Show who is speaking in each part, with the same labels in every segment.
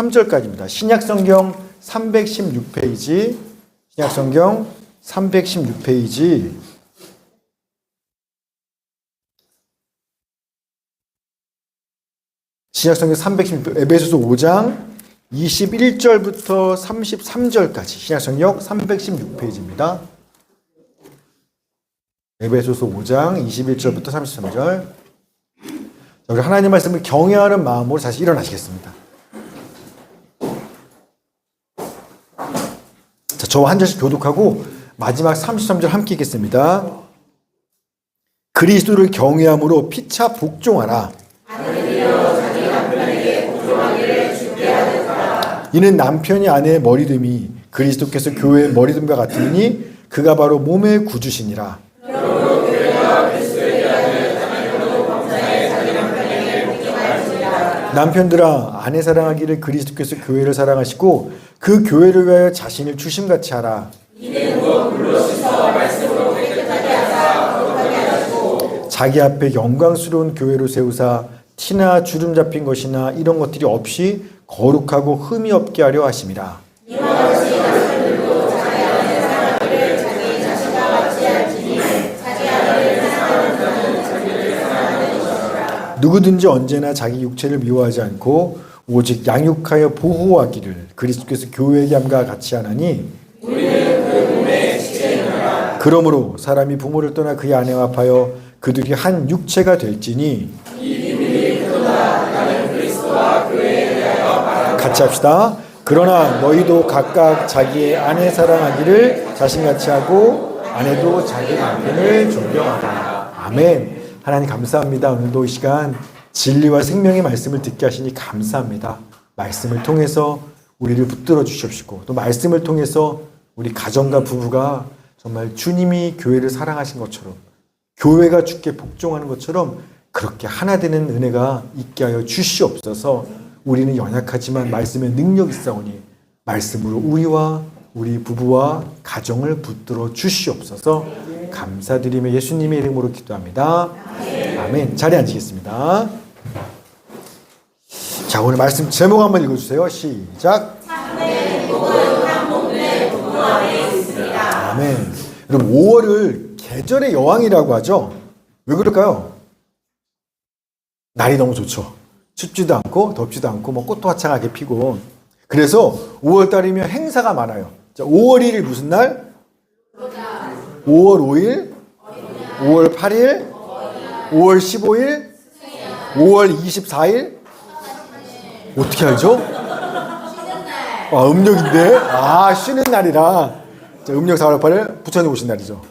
Speaker 1: 3절까지입니다. 신약성경 316페이지, 신약성경 316페이지. 신약성경 316페이지, 에베소서 5장 21절부터 33절까지 신약성경 316페이지입니다. 에베소서 5장 21절부터 33절. 우리 하나님 말씀을 경외하는 마음으로 다시 일어나시겠습니다. 자, 저와 한 절씩 교독하고 마지막 33절 함께 읽겠습니다. 그리스도를 경외함으로 피차 복종하라. 이는 남편이 아내의 머리됨이 그리스도께서 교회의 머리됨과 같으니 그가 바로 몸의 구주시니라. 남편들아, 아내 사랑하기를 그리스도께서 교회를 사랑하시고 그 교회를 위하여 자신을 주심같이 하라. 자기 앞에 영광스러운 교회로 세우사 티나 주름 잡힌 것이나 이런 것들이 없이 거룩하고 흠이 없게 하려 하심이라. 누구든지 언제나 자기 육체를 미워하지 않고 오직 양육하여 보호하기를 그리스도께서 교회에게 함과 같이 하나니 그러므로 사람이 부모를 떠나 그의 아내와 합하여 그들이 한 육체가 될지니 같이 합시다. 그러나 너희도 각각 자기의 아내 사랑하기를 자신같이 하고 아내도 자기 남편을 존경하라. 아멘. 하나님 감사합니다. 오늘도 이 시간 진리와 생명의 말씀을 듣게 하시니 감사합니다. 말씀을 통해서 우리를 붙들어 주십시고 또 말씀을 통해서 우리 가정과 부부가 정말 주님이 교회를 사랑하신 것처럼 교회가 주께 복종하는 것처럼 그렇게 하나 되는 은혜가 있게 하여 주시옵소서. 우리는 연약하지만 말씀의 능력이 있사오니 말씀으로 우리와 우리 부부와 가정을 붙들어 주시옵소서. 감사드리며 예수님의 이름으로 기도합니다. 아멘. 자리에 앉으겠습니다. 자, 오늘 말씀 제목 한번 읽어주세요. 시작. 아멘. 여러분 5월을 계절의 여왕이라고 하죠. 왜 그럴까요? 날이 너무 좋죠. 춥지도 않고 덥지도 않고 뭐 꽃도 화창하게 피고. 그래서 5월 달이면 행사가 많아요. 자, 5월 1일 무슨 날? 5월 5일, 5월 8일, 5월 15일, 5월 24일. 어떻게 알죠? 음력인데? 쉬는 날이라. 자, 음력 4월 8일 부처님 오신 날이죠.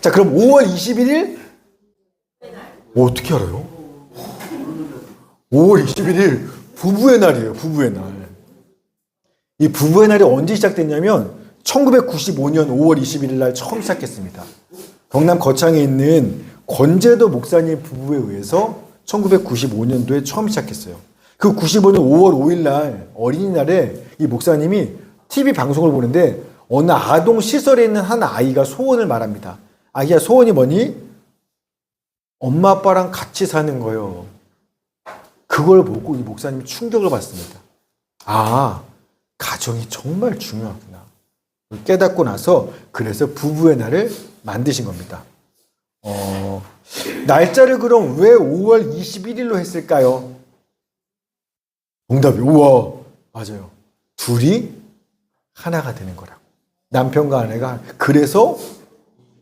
Speaker 1: 자, 그럼 5월 21일? 어떻게 알아요? 5월 21일 부부의 날이에요. 부부의 날. 이 부부의 날이 언제 시작됐냐면 1995년 5월 21일 날 처음 시작했습니다. 경남 거창에 있는 권재도 목사님 부부에 의해서 1995년도에 처음 시작했어요. 그 95년 5월 5일 날 어린이날에 이 목사님이 TV 방송을 보는데 어느 아동 시설에 있는 한 아이가 소원을 말합니다. 아기야, 소원이 뭐니? 엄마 아빠랑 같이 사는 거요. 그걸 보고 이 목사님이 충격을 받습니다. 가정이 정말 중요하구나. 깨닫고 나서 그래서 부부의 날을 만드신 겁니다. 날짜를 그럼 왜 5월 21일로 했을까요? 정답이 우와, 맞아요. 둘이 하나가 되는 거라고. 남편과 아내가. 그래서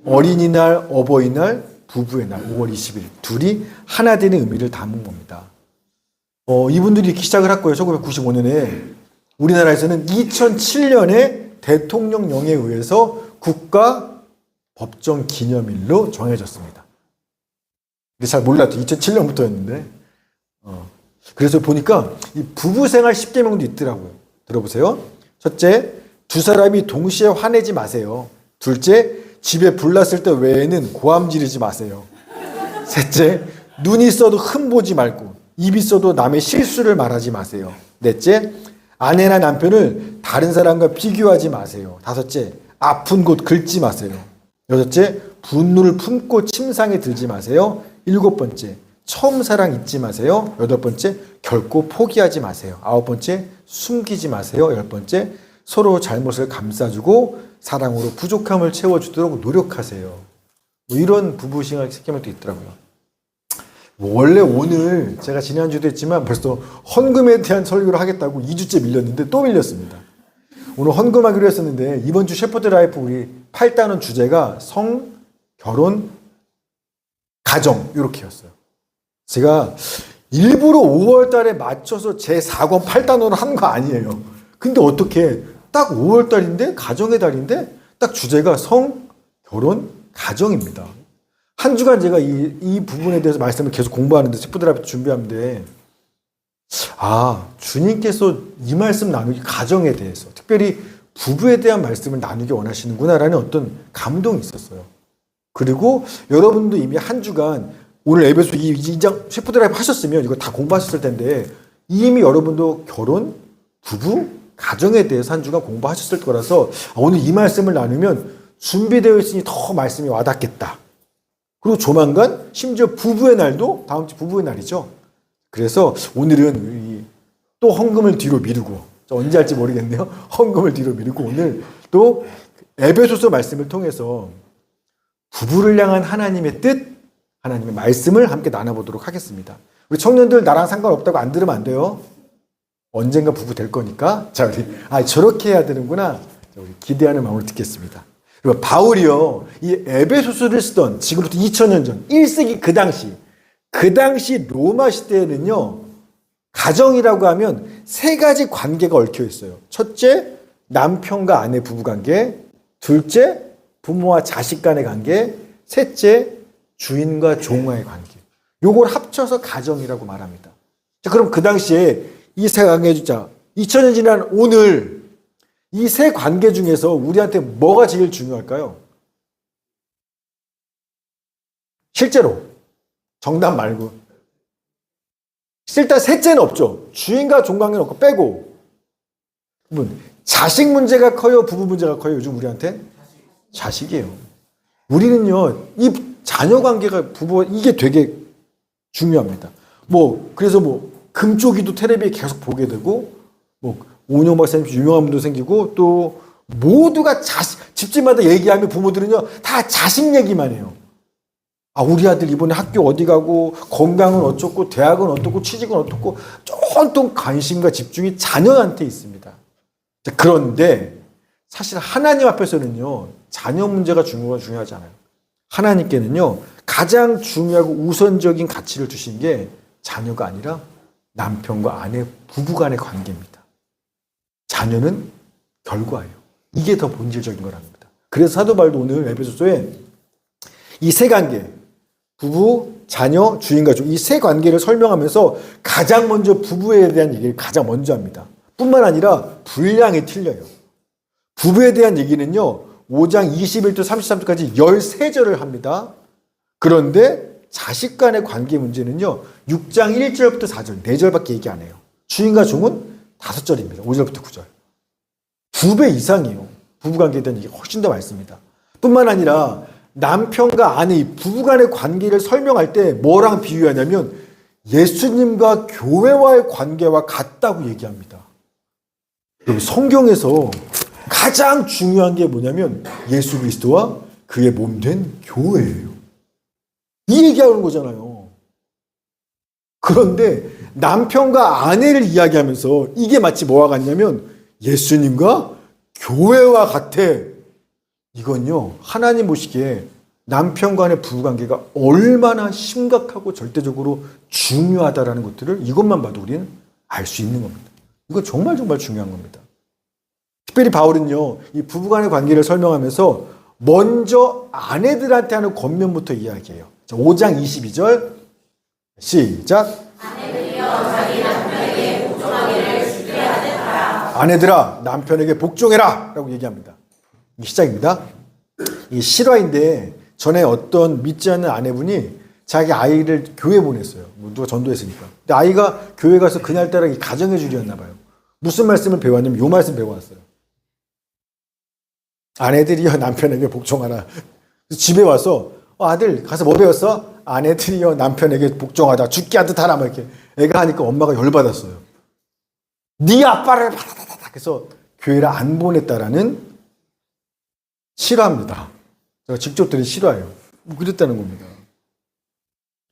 Speaker 1: 어린이날, 어버이날, 부부의 날 5월 20일 둘이 하나 되는 의미를 담은 겁니다. 이분들이 이렇게 시작을 했고요. 1995년에 우리나라에서는 2007년에 대통령령에 의해서 국가 법정 기념일로 정해졌습니다. 근데 잘 몰랐죠. 2007년부터였는데. 그래서 보니까 이 부부 생활 10계명도 있더라고요. 들어보세요. 첫째, 두 사람이 동시에 화내지 마세요. 둘째, 집에 불났을 때 외에는 고함 지르지 마세요. 셋째, 눈이 있어도 흠 보지 말고 입이 있어도 남의 실수를 말하지 마세요. 넷째, 아내나 남편을 다른 사람과 비교하지 마세요. 다섯째, 아픈 곳 긁지 마세요. 여섯째, 분노를 품고 침상에 들지 마세요. 일곱 번째, 처음 사랑 잊지 마세요. 여덟 번째, 결코 포기하지 마세요. 아홉 번째, 숨기지 마세요. 10번째, 서로 잘못을 감싸주고 사랑으로 부족함을 채워주도록 노력하세요. 뭐 이런 부부 신앙 스케줄도 있더라고요. 원래 오늘 제가 지난주도 했지만 벌써 헌금에 대한 설교를 하겠다고 2주째 밀렸는데 또 밀렸습니다. 오늘 헌금하기로 했었는데 이번 주 셰퍼드 라이프 우리 8단원 주제가 성, 결혼, 가정 이렇게였어요. 제가 일부러 5월 달에 맞춰서 제 4권 8단원을 한 거 아니에요. 근데 어떻게 딱 5월 달인데 가정의 달인데 딱 주제가 성, 결혼, 가정입니다. 한 주간 제가 이 부분에 대해서 말씀을 계속 공부하는데 셰퍼드 라이프 준비하는데 주님께서 이 말씀 나누기 가정에 대해서 특별히 부부에 대한 말씀을 나누기 원하시는구나라는 어떤 감동이 있었어요. 그리고 여러분도 이미 한 주간 오늘 에베소 2장 셰퍼드 라이프 하셨으면 이거 다 공부하셨을 텐데 이미 여러분도 결혼, 부부, 가정에 대해서 한 주간 공부하셨을 거라서 오늘 이 말씀을 나누면 준비되어 있으니 더 말씀이 와닿겠다. 그리고 조만간 심지어 부부의 날도 다음 주 부부의 날이죠. 그래서 오늘은 또 헌금을 뒤로 미루고 언제 할지 모르겠네요. 헌금을 뒤로 미루고 오늘 또 에베소서 말씀을 통해서 부부를 향한 하나님의 뜻, 하나님의 말씀을 함께 나눠보도록 하겠습니다. 우리 청년들 나랑 상관없다고 안 들으면 안 돼요. 언젠가 부부 될 거니까. 자, 우리 저렇게 해야 되는구나. 자, 우리 기대하는 마음으로 듣겠습니다. 그리고 바울이요, 이 에베소서를 쓰던 지금부터 2000년 전 1세기 그 당시 로마 시대에는요, 가정이라고 하면 세 가지 관계가 얽혀 있어요. 첫째, 남편과 아내 부부 관계. 둘째, 부모와 자식 간의 관계. 셋째, 주인과 종과의 관계. 요걸 합쳐서 가정이라고 말합니다. 자, 그럼 그 당시에 이 세 관계 주자 2000년 지난 오늘 이 세 관계 중에서 우리한테 뭐가 제일 중요할까요? 실제로 정답 말고 일단 셋째는 없죠. 주인과 종 관계는 없고 빼고 자식 문제가 커요? 부부 문제가 커요? 요즘 우리한테? 자식이에요. 우리는요, 이 자녀 관계가 부부와 이게 되게 중요합니다. 그래서 금쪽이도 텔레비에 계속 보게 되고, 오은영 박사님 유명한 분도 생기고, 또 모두가 집집마다 얘기하면 부모들은요, 다 자식 얘기만 해요. 우리 아들 이번에 학교 어디 가고, 건강은 어쩌고, 대학은 어떻고, 취직은 어떻고, 온통 관심과 집중이 자녀한테 있습니다. 그런데 사실 하나님 앞에서는요, 자녀 문제가 중요하지 않아요. 하나님께는요, 가장 중요하고 우선적인 가치를 주신 게 자녀가 아니라 남편과 아내, 부부 간의 관계입니다. 자녀는 결과예요. 이게 더 본질적인 거랍니다. 그래서 사도 바울도 오늘 에베소서에 이 세 관계, 부부, 자녀, 주인과 종, 이 세 관계를 설명하면서 가장 먼저 부부에 대한 얘기를 가장 먼저 합니다. 뿐만 아니라 분량이 틀려요. 부부에 대한 얘기는요, 5장 21절 33절까지 13절을 합니다. 그런데 자식 간의 관계 문제는요, 6장 1절부터 4절, 4절밖에 얘기 안 해요. 주인과 종은 5절입니다. 5절부터 9절. 2배 이상이에요. 부부관계에 대한 얘기 훨씬 더 많습니다. 뿐만 아니라 남편과 아내, 부부 간의 관계를 설명할 때 뭐랑 비유하냐면 예수님과 교회와의 관계와 같다고 얘기합니다. 여러분, 성경에서 가장 중요한 게 뭐냐면 예수 그리스도와 그의 몸 된 교회예요. 이 얘기하는 거잖아요. 그런데 남편과 아내를 이야기하면서 이게 마치 뭐와 같냐면 예수님과 교회와 같아. 이건요, 하나님 보시기에 남편과 아내 부부관계가 얼마나 심각하고 절대적으로 중요하다라는 것들을 이것만 봐도 우리는 알 수 있는 겁니다. 이건 정말 중요한 겁니다. 특별히 바울은요, 이 부부간의 관계를 설명하면서 먼저 아내들한테 하는 권면부터 이야기해요. 5장 22절 시작. 아내들아 남편에게 복종해라 라고 얘기합니다. 이 시작입니다. 이 실화인데 전에 어떤 믿지 않는 아내분이 자기 아이를 교회 보냈어요. 누가 전도했으니까. 근데 아이가 교회 가서 그날따라 이 가정의 줄이었나 봐요. 무슨 말씀을 배웠냐면 요 말씀 배워왔어요. 아내들이여 남편에게 복종하라. 집에 와서 아들 가서 뭐 배웠어? 아내들이여 남편에게 복종하다. 죽게 하듯 하라. 막 이렇게 애가 하니까 엄마가 열받았어요. 네 아빠를 바다다닥 해서 교회를 안 보냈다라는 싫어합니다. 제가 직접 들은 싫어해요. 그랬다는 겁니다.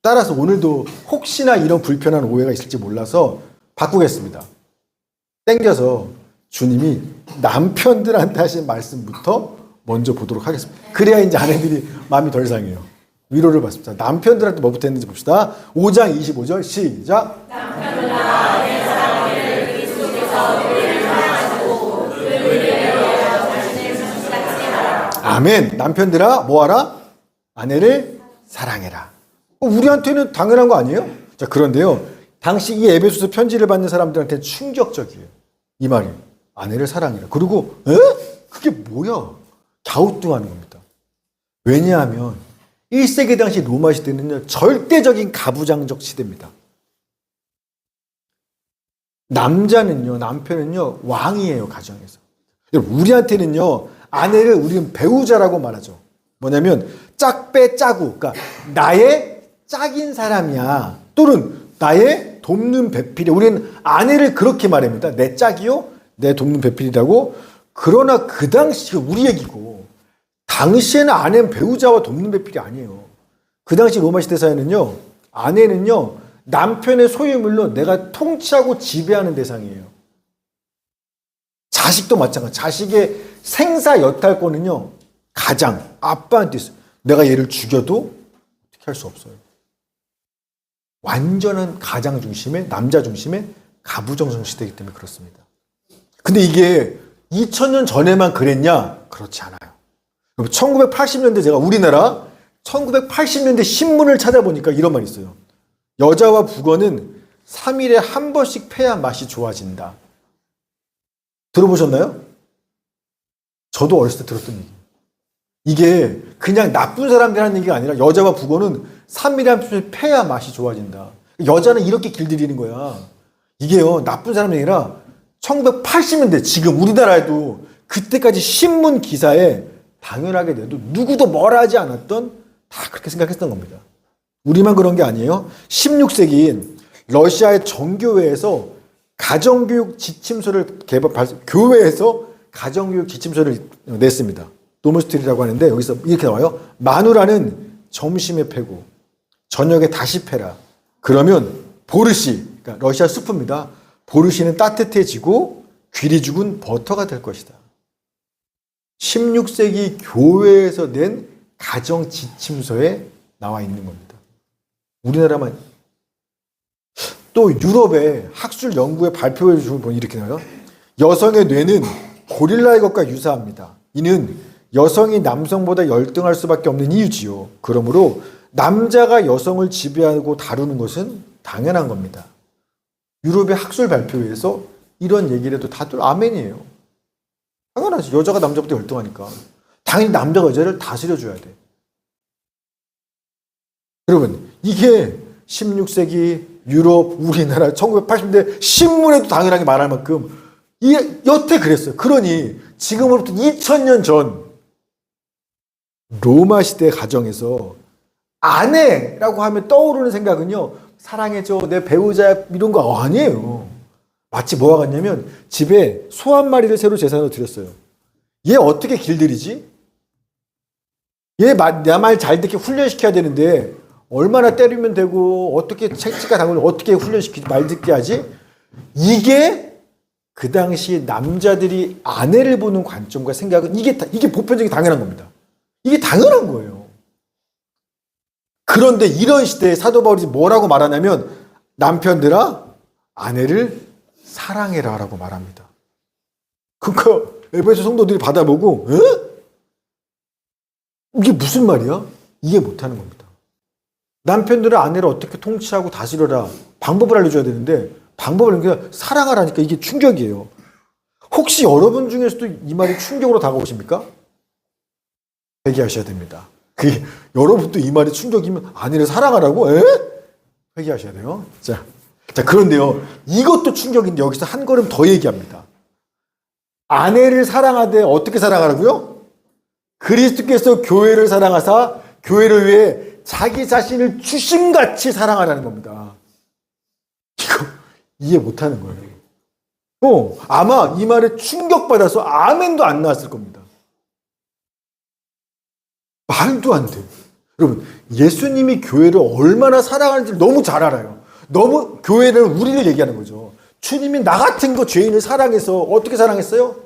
Speaker 1: 따라서 오늘도 혹시나 이런 불편한 오해가 있을지 몰라서 바꾸겠습니다. 땡겨서 주님이 남편들한테 하신 말씀부터 먼저 보도록 하겠습니다. 그래야 이제 아내들이 마음이 덜 상해요. 위로를 받습니다. 남편들한테 뭐부터 했는지 봅시다. 5장 25절 시작. 남편들아 내 사랑을 그리스도께서 너희를 사랑하시고 그를 위하여 자신을 상실하지 마라. 아멘. 남편들아 뭐하라? 아내를 사랑해라. 우리한테는 당연한 거 아니에요? 자, 그런데요. 당시 이 에베소서 편지를 받는 사람들한테 충격적이에요. 이 말이. 아내를 사랑해라. 그리고 그게 뭐야? 갸우뚱하는 겁니다. 왜냐하면 1세기 당시 로마 시대는요. 절대적인 가부장적 시대입니다. 남자는요. 남편은요. 왕이에요. 가정에서. 우리한테는요. 아내를 우리는 배우자라고 말하죠. 뭐냐면 짝배 짜구. 그러니까 나의 짝인 사람이야. 또는 나의 돕는 배필이. 우리는 아내를 그렇게 말합니다. 내 짝이요? 내 돕는 배필이라고. 그러나 그 당시 우리 얘기고 당시에는 아내는 배우자와 돕는 배필이 아니에요. 그 당시 로마 시대 사회는요. 아내는요. 남편의 소유물로 내가 통치하고 지배하는 대상이에요. 자식도 마찬가지. 자식의 생사 여탈권은요. 가장 아빠한테 있어요. 내가 얘를 죽여도 어떻게 할 수 없어요. 완전한 가장 중심의 남자 중심의 가부정성 시대이기 때문에 그렇습니다. 근데 이게 2000년 전에만 그랬냐? 그렇지 않아요. 1980년대 제가 우리나라 1980년대 신문을 찾아보니까 이런 말이 있어요. 여자와 북어는 3일에 한 번씩 패야 맛이 좋아진다. 들어보셨나요? 저도 어렸을 때 들었던 얘기. 이게 그냥 나쁜 사람들이 하는 얘기가 아니라 여자와 북어는 3일에 한 번씩 패야 맛이 좋아진다. 여자는 이렇게 길들이는 거야. 이게요, 나쁜 사람이 아니라 1980년대 지금 우리나라에도 그때까지 신문 기사에 당연하게 내도 누구도 뭐라 하지 않았던 다 그렇게 생각했던 겁니다. 우리만 그런 게 아니에요. 16세기인 러시아의 정교회에서 가정교육 지침서를 교회에서 가정교육 지침서를 냈습니다. 노무스트리라고 하는데 여기서 이렇게 나와요. 마누라는 점심에 패고 저녁에 다시 패라. 그러면 보르시, 그러니까 러시아 수프입니다. 보르시는 따뜻해지고 귀리 죽은 버터가 될 것이다. 16세기 교회에서 낸 가정 지침서에 나와 있는 겁니다. 우리나라만. 또 유럽의 학술 연구의 발표를 보면 이렇게 나와요. 여성의 뇌는 고릴라의 것과 유사합니다. 이는 여성이 남성보다 열등할 수밖에 없는 이유지요. 그러므로 남자가 여성을 지배하고 다루는 것은 당연한 겁니다. 유럽의 학술 발표회에서 이런 얘기를 해도 다들 아멘이에요. 당연하지. 여자가 남자보다 열등하니까. 당연히 남자가 여자를 다스려줘야 돼. 여러분, 이게 16세기 유럽, 우리나라 1980년대 신문에도 당연하게 말할 만큼 여태 그랬어요. 그러니 지금으로부터 2000년 전 로마 시대 가정에서 아내라고 하면 떠오르는 생각은요. 사랑해줘, 내 배우자 이런 거 아니에요. 마치 뭐가 같냐면 집에 소 한 마리를 새로 제사로 드렸어요. 얘 어떻게 길들이지? 얘 내 말 잘 듣게 훈련시켜야 되는데 얼마나 때리면 되고 어떻게 책찍가 당을 어떻게 훈련시키지 말 듣게 하지? 이게 그 당시 남자들이 아내를 보는 관점과 생각은 이게 보편적인 당연한 겁니다. 이게 당연한 거예요. 그런데 이런 시대에 사도 바울이 뭐라고 말하냐면 남편들아 아내를 사랑해라 라고 말합니다. 그러니까 에베소 성도들이 받아보고 이게 무슨 말이야? 이해 못하는 겁니다. 남편들은 아내를 어떻게 통치하고 다스려라 방법을 알려줘야 되는데 방법을 그냥 사랑하라니까 이게 충격이에요. 혹시 여러분 중에서도 이 말이 충격으로 다가오십니까? 회개하셔야 됩니다. 여러분도 이 말이 충격이면 아내를 사랑하라고? 회개하셔야 돼요. 자, 그런데요. 이것도 충격인데 여기서 한 걸음 더 얘기합니다. 아내를 사랑하되 어떻게 사랑하라고요? 그리스도께서 교회를 사랑하사 교회를 위해 자기 자신을 주심같이 사랑하라는 겁니다. 이거 이해 못하는 거예요. 아마 이 말에 충격받아서 아멘도 안 나왔을 겁니다. 말도 안 돼. 여러분, 예수님이 교회를 얼마나 사랑하는지 너무 잘 알아요. 너무 교회는 우리를 얘기하는 거죠. 주님이 나 같은 거 죄인을 사랑해서 어떻게 사랑했어요?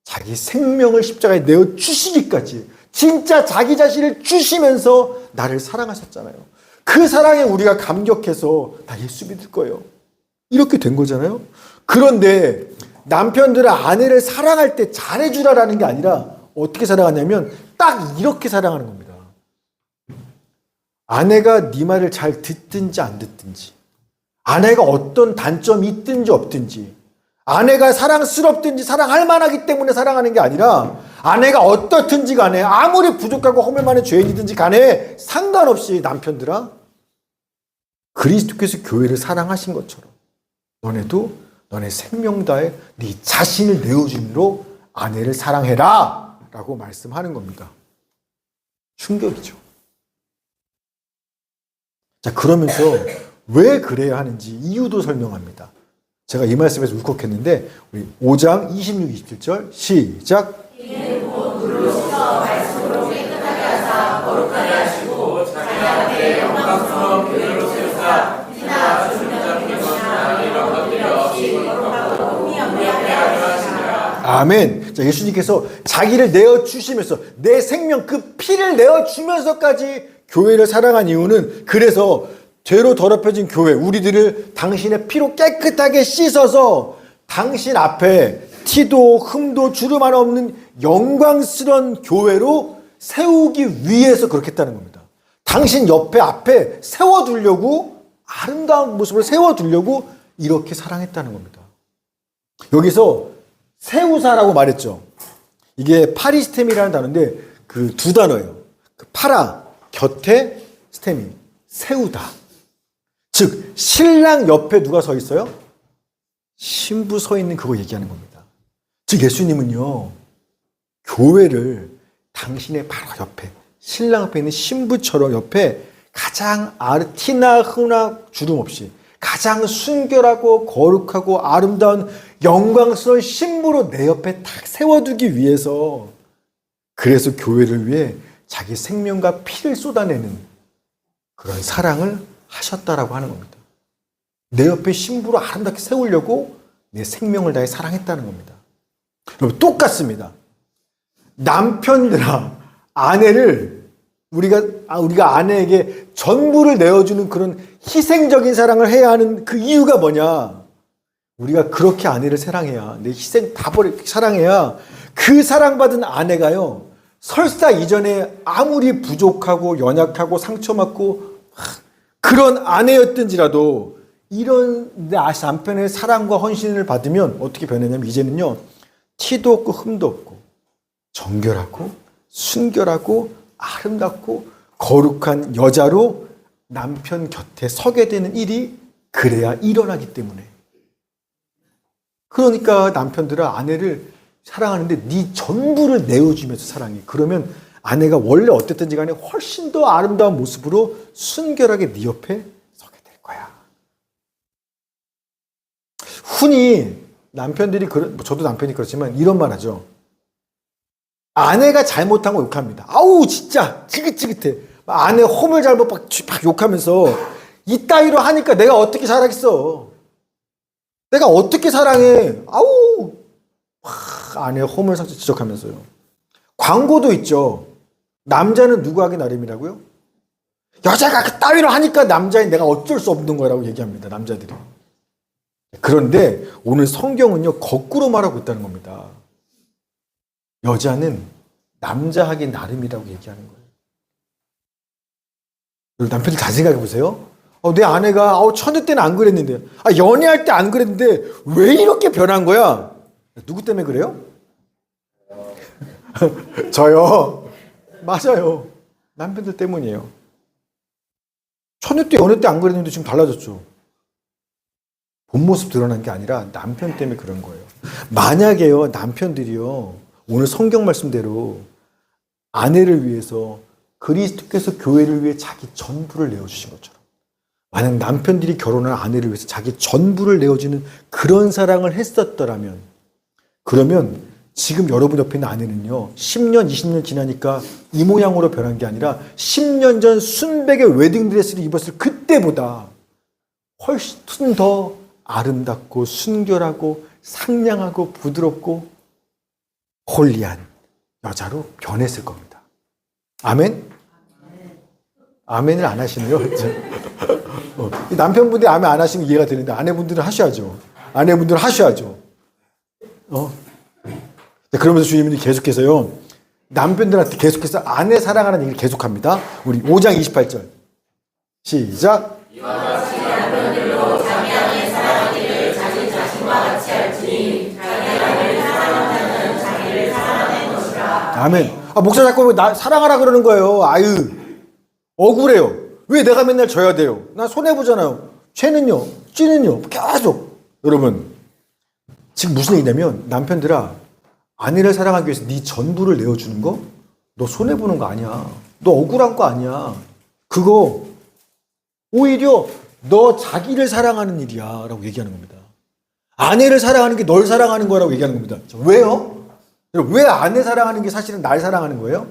Speaker 1: 자기 생명을 십자가에 내어 주시기까지 진짜 자기 자신을 주시면서 나를 사랑하셨잖아요. 그 사랑에 우리가 감격해서 나 예수 믿을 거예요. 이렇게 된 거잖아요. 그런데 남편들은 아내를 사랑할 때 잘해주라라는 게 아니라 어떻게 사랑하냐면 딱 이렇게 사랑하는 겁니다. 아내가 네 말을 잘 듣든지 안 듣든지, 아내가 어떤 단점이 있든지 없든지, 아내가 사랑스럽든지 사랑할 만하기 때문에 사랑하는 게 아니라 아내가 어떻든지 간에 아무리 부족하고 허물 많은 죄인이든지 간에 상관없이 남편들아, 그리스도께서 교회를 사랑하신 것처럼 너네도 너네 생명 다해 네 자신을 내어줌으로 아내를 사랑해라 라고 말씀하는 겁니다. 충격이죠. 자, 그러면서 왜 그래야 하는지 이유도 설명합니다. 제가 이 말씀에서 울컥했는데 우리 5장 26, 27절 시작. 아멘. 자, 예수님께서 자기를 내어주시면서 내 생명 그 피를 내어주면서까지 교회를 사랑한 이유는 그래서 죄로 더럽혀진 교회, 우리들을 당신의 피로 깨끗하게 씻어서 당신 앞에 티도 흠도 주름 하나 없는 영광스러운 교회로 세우기 위해서 그렇게 했다는 겁니다. 당신 옆에 앞에 세워두려고, 아름다운 모습을 세워두려고 이렇게 사랑했다는 겁니다. 여기서 세우사라고 말했죠. 이게 파리스템이라는 단어인데 그 두 단어예요. 그 파라, 곁에, 스테미, 세우다. 즉 신랑 옆에 누가 서 있어요? 신부 서 있는 그거 얘기하는 겁니다. 즉 예수님은요, 교회를 당신의 바로 옆에, 신랑 옆에 있는 신부처럼 옆에 가장 티나 흠나 주름 없이 가장 순결하고 거룩하고 아름다운 영광스러운 신부로 내 옆에 딱 세워두기 위해서, 그래서 교회를 위해 자기 생명과 피를 쏟아내는 그런 사랑을 하셨다라고 하는 겁니다. 내 옆에 신부로 아름답게 세우려고 내 생명을 다해 사랑했다는 겁니다. 여러분, 똑같습니다. 남편들아, 아내를 우리가 아내에게 전부를 내어주는 그런 희생적인 사랑을 해야 하는 그 이유가 뭐냐? 우리가 그렇게 아내를 사랑해야, 내 희생 다 사랑해야 그 사랑받은 아내가요, 설사 이전에 아무리 부족하고 연약하고 상처받고 그런 아내였든지라도 이런 내 남편의 사랑과 헌신을 받으면 어떻게 변하냐면 이제는요, 티도 없고 흠도 없고 정결하고 순결하고 아름답고 거룩한 여자로 남편 곁에 서게 되는 일이 그래야 일어나기 때문에. 그러니까 남편들은 아내를 사랑하는데 네 전부를 내어주면서 사랑해. 그러면 아내가 원래 어땠든지 간에 훨씬 더 아름다운 모습으로 순결하게 네 옆에 서게 될 거야. 흔히 남편들이, 저도 남편이 그렇지만 이런 말 하죠. 아내가 잘못한 거 욕합니다. 아우 진짜 지긋지긋해. 아내 홈을 잘못 막 욕하면서 이따위로 하니까 내가 어떻게 살아겠어. 내가 어떻게 사랑해. 아우 아내 홈을 상처 지적하면서요. 광고도 있죠. 남자는 누구 하기 나름이라고요? 여자가 그 따위로 하니까 남자인 내가 어쩔 수 없는 거라고 얘기합니다. 남자들이. 그런데 오늘 성경은요, 거꾸로 말하고 있다는 겁니다. 여자는 남자 하기 나름이라고 얘기하는 거예요. 남편들 잘 생각해 보세요. 내 아내가 처녀 때는 안 그랬는데, 연애할 때 안 그랬는데 왜 이렇게 변한 거야? 누구 때문에 그래요? 저요. 맞아요. 남편들 때문이에요. 처녀 때, 연애 때 안 그랬는데 지금 달라졌죠. 본 모습 드러난 게 아니라 남편 때문에 그런 거예요. 만약에요, 남편들이요, 오늘 성경 말씀대로 아내를 위해서 그리스도께서 교회를 위해 자기 전부를 내어주신 것처럼 만약 남편들이 결혼한 아내를 위해서 자기 전부를 내어주는 그런 사랑을 했었더라면, 그러면 지금 여러분 옆에 있는 아내는요, 10년, 20년 지나니까 이 모양으로 변한 게 아니라 10년 전 순백의 웨딩드레스를 입었을 그때보다 훨씬 더 아름답고 순결하고 상냥하고 부드럽고 홀리한 여자로 변했을 겁니다. 아멘? 아멘을 안 하시네요. 남편분들이 아멘 안 하시면 이해가 되는데 아내분들은 하셔야죠. 아내분들은 하셔야죠. 그러면서 주님이 계속해서요, 남편들한테 계속해서 아내 사랑하는 얘기를 계속합니다. 우리 5장 28절 시작. 이와 같이 남편들도 자기 아내 사랑하기를 자기 자신과 같이 할지니 자기 아내를 사랑한다는 자기를 사랑하는 것이라. 아멘. 목사 자꾸 나 사랑하라 그러는 거예요. 아유, 억울해요. 왜 내가 맨날 져야 돼요? 나 손해보잖아요. 죄는요, 찌는요, 계속. 여러분, 지금 무슨 얘기냐면, 남편들아, 아내를 사랑하기 위해서 네 전부를 내어주는 거? 너 손해보는 거 아니야. 너 억울한 거 아니야. 그거 오히려 너 자기를 사랑하는 일이야 라고 얘기하는 겁니다. 아내를 사랑하는 게 널 사랑하는 거라고 얘기하는 겁니다. 왜요? 왜 아내 사랑하는 게 사실은 날 사랑하는 거예요?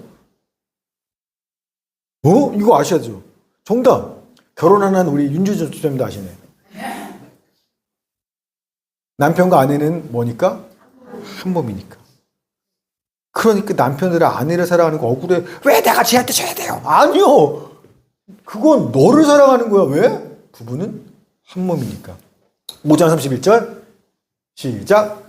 Speaker 1: 이거 아셔야죠. 정답. 결혼한 우리 윤주준 주점도 아시네. 남편과 아내는 뭐니까? 한 몸이니까. 그러니까 남편들은 아내를 사랑하는 거 억울해. 왜 내가 쟤한테 져야 돼요? 아니요. 그건 너를 사랑하는 거야. 왜? 부부는 한 몸이니까. 5장 31절 시작.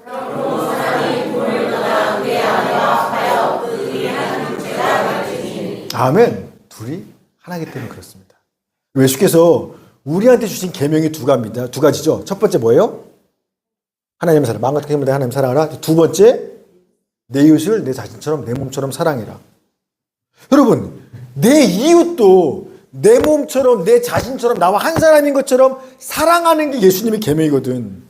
Speaker 1: 아멘. 둘이 하나이기 때문에 그렇습니다. 예수께서 우리한테 주신 계명이 두 가지죠. 첫 번째 뭐예요? 하나님의 사랑. 마음 같은 하나님 사랑하라. 두 번째, 내 이웃을 내 자신처럼 내 몸처럼 사랑해라. 여러분, 내 이웃도 내 몸처럼 내 자신처럼 나와 한 사람인 것처럼 사랑하는 게 예수님의 계명이거든.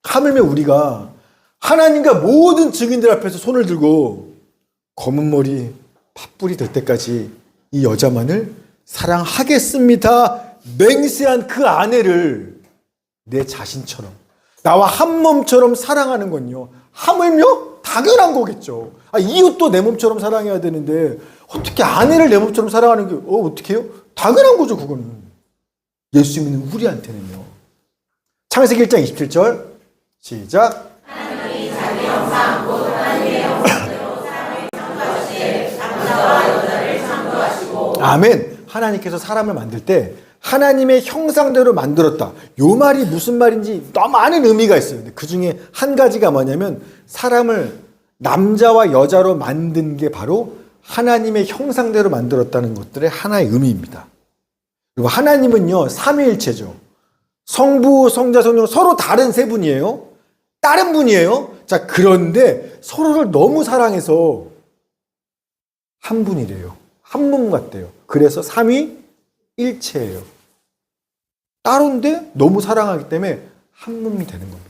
Speaker 1: 하물며 우리가 하나님과 모든 증인들 앞에서 손을 들고 검은 머리 팥불이 될 때까지 이 여자만을 사랑하겠습니다. 맹세한 그 아내를 내 자신처럼 나와 한 몸처럼 사랑하는 건요, 하물며 당연한 거겠죠. 이웃도 내 몸처럼 사랑해야 되는데 어떻게 아내를 내 몸처럼 사랑하는 게 어떻게 해요? 당연한 거죠. 그거는 예수 믿는 우리한테는요. 창세기 1장 27절 시작. 하나님이 자기 형상 곧 하나님의 형상대로 사람을 창조하시되 남자와 여자를 창조하시고. 아멘. 하나님께서 사람을 만들 때 하나님의 형상대로 만들었다. 요 말이 무슨 말인지 너무 많은 의미가 있어요. 근데 그 중에 한 가지가 뭐냐면 사람을 남자와 여자로 만든 게 바로 하나님의 형상대로 만들었다는 것들의 하나의 의미입니다. 그리고 하나님은요, 삼위일체죠. 성부, 성자, 성령 서로 다른 세 분이에요. 다른 분이에요. 자, 그런데 서로를 너무 사랑해서 한 분이래요. 한 몸 같대요. 그래서 삼위일체예요. 따로인데 너무 사랑하기 때문에 한 몸이 되는 겁니다.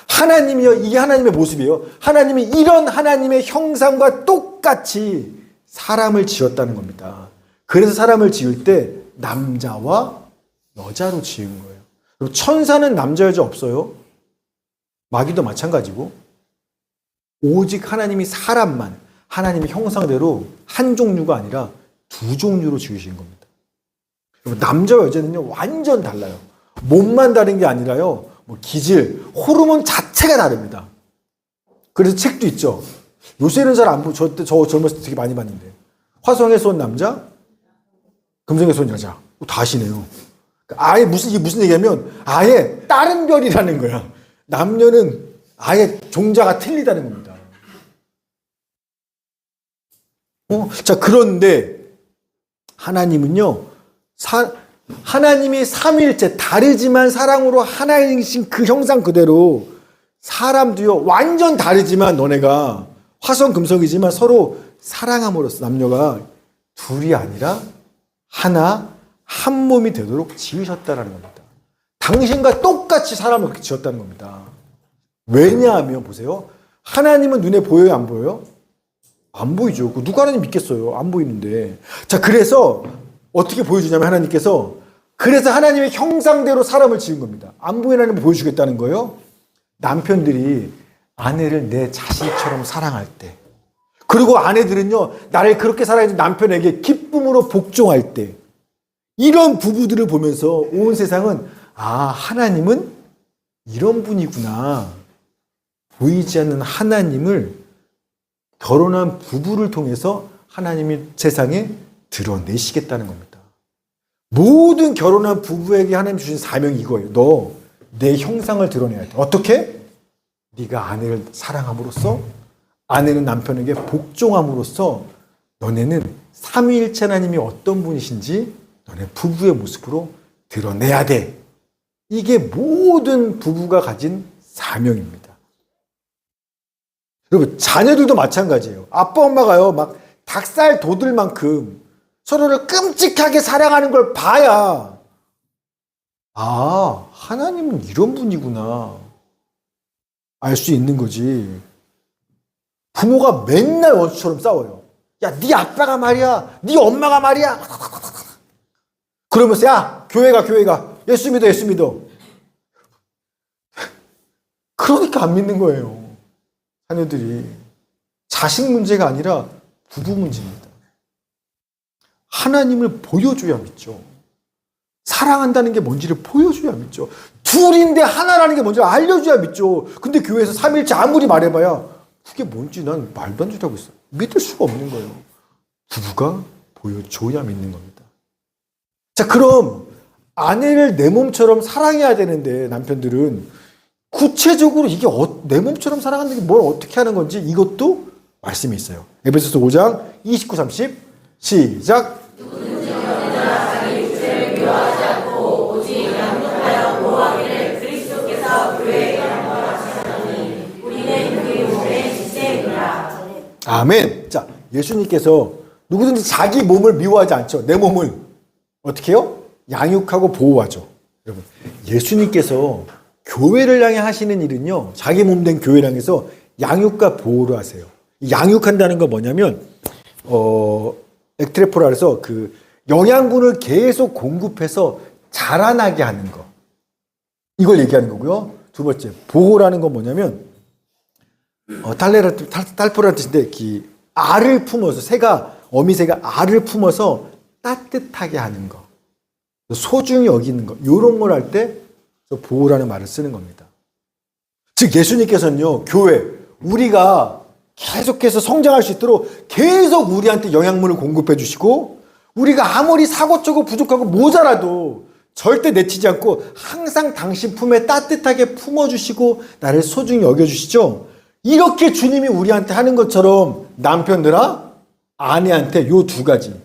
Speaker 1: 하나님이요, 이게 하나님의 모습이에요. 하나님이 이런 하나님의 형상과 똑같이 사람을 지었다는 겁니다. 그래서 사람을 지을 때 남자와 여자로 지은 거예요. 그리고 천사는 남자 여자 없어요. 마귀도 마찬가지고. 오직 하나님이 사람만 하나님의 형상대로 한 종류가 아니라 두 종류로 지으신 겁니다. 남자와 여자는요, 완전 달라요. 몸만 다른 게 아니라요, 기질, 호르몬 자체가 다릅니다. 그래서 책도 있죠. 요새는 잘 안 보죠. 저 젊었을 때 되게 많이 봤는데. 화성에서 온 남자, 금성에서 온 여자. 다 아시네요. 아예 이게 무슨 얘기냐면, 아예 다른 별이라는 거야. 남녀는 아예 종자가 틀리다는 겁니다. 자, 그런데 하나님은요, 하나님이 삼위일체, 다르지만 사랑으로 하나이신 그 형상 그대로 사람도요, 완전 다르지만 너네가 화성 금성이지만 서로 사랑함으로써 남녀가 둘이 아니라 하나, 한 몸이 되도록 지으셨다는 겁니다. 당신과 똑같이 사람을 그렇게 지었다는 겁니다. 왜냐하면 보세요. 하나님은 눈에 보여요, 안 보여요? 안 보이죠. 누가 하나님 믿겠어요? 안 보이는데. 자, 그래서 어떻게 보여주냐면 하나님께서 그래서 하나님의 형상대로 사람을 지은 겁니다. 안 보이는 하나님을 보여주겠다는 거예요. 남편들이 아내를 내 자신처럼 사랑할 때, 그리고 아내들은요, 나를 그렇게 사랑해준 남편에게 기쁨으로 복종할 때, 이런 부부들을 보면서 온 세상은 하나님은 이런 분이구나. 보이지 않는 하나님을 결혼한 부부를 통해서 하나님이 세상에 드러내시겠다는 겁니다. 모든 결혼한 부부에게 하나님 주신 사명이 이거예요. 너 내 형상을 드러내야 돼. 어떻게? 네가 아내를 사랑함으로써, 아내는 남편에게 복종함으로써 너네는 삼위일체 하나님이 어떤 분이신지 너네 부부의 모습으로 드러내야 돼. 이게 모든 부부가 가진 사명입니다. 여러분, 자녀들도 마찬가지예요. 아빠 엄마가요, 막 닭살 돋을 만큼 서로를 끔찍하게 사랑하는 걸 봐야 하나님은 이런 분이구나 알 수 있는 거지. 부모가 맨날 원수처럼 싸워요. 야, 네 아빠가 말이야, 네 엄마가 말이야. 그러면서 야, 교회가 예수 믿어. 그러니까 안 믿는 거예요. 자녀들이. 자식 문제가 아니라 부부 문제입니다. 하나님을 보여줘야 믿죠. 사랑한다는 게 뭔지를 보여줘야 믿죠. 둘인데 하나라는 게 뭔지를 알려줘야 믿죠. 근데 교회에서 삼일째 아무리 말해봐야 그게 뭔지 난 말도 안 되라고 있어. 믿을 수가 없는 거예요. 부부가 보여줘야 믿는 겁니다. 자, 그럼 아내를 내 몸처럼 사랑해야 되는데 남편들은 구체적으로 이게 내 몸처럼 사랑하는 게 뭘 어떻게 하는 건지 이것도 말씀이 있어요. 에베소서 5장 29, 30 시작. 아멘. 자, 예수님께서 누구든지 자기 몸을 미워하지 않죠. 내 몸을 어떻게 해요? 양육하고 보호하죠. 여러분, 예수님께서 교회를 향해 하시는 일은요, 자기 몸 된 교회를 향해서 양육과 보호를 하세요. 양육한다는 건 뭐냐면 엑트레포라 해서 그 영양분을 계속 공급해서 자라나게 하는 거, 이걸 얘기하는 거고요. 두 번째, 보호라는 건 뭐냐면 탈포라는 뜻인데 알을 품어서, 어미새가 알을 품어서 따뜻하게 하는 거, 소중히 여기는 거, 이런 걸 할 때 보호라는 말을 쓰는 겁니다. 즉 예수님께서는요, 교회, 우리가 계속해서 성장할 수 있도록 계속 우리한테 영양분을 공급해 주시고, 우리가 아무리 사고쳐고 부족하고 모자라도 절대 내치지 않고 항상 당신 품에 따뜻하게 품어주시고 나를 소중히 여겨주시죠. 이렇게 주님이 우리한테 하는 것처럼 남편들아, 아내한테 요 두 가지,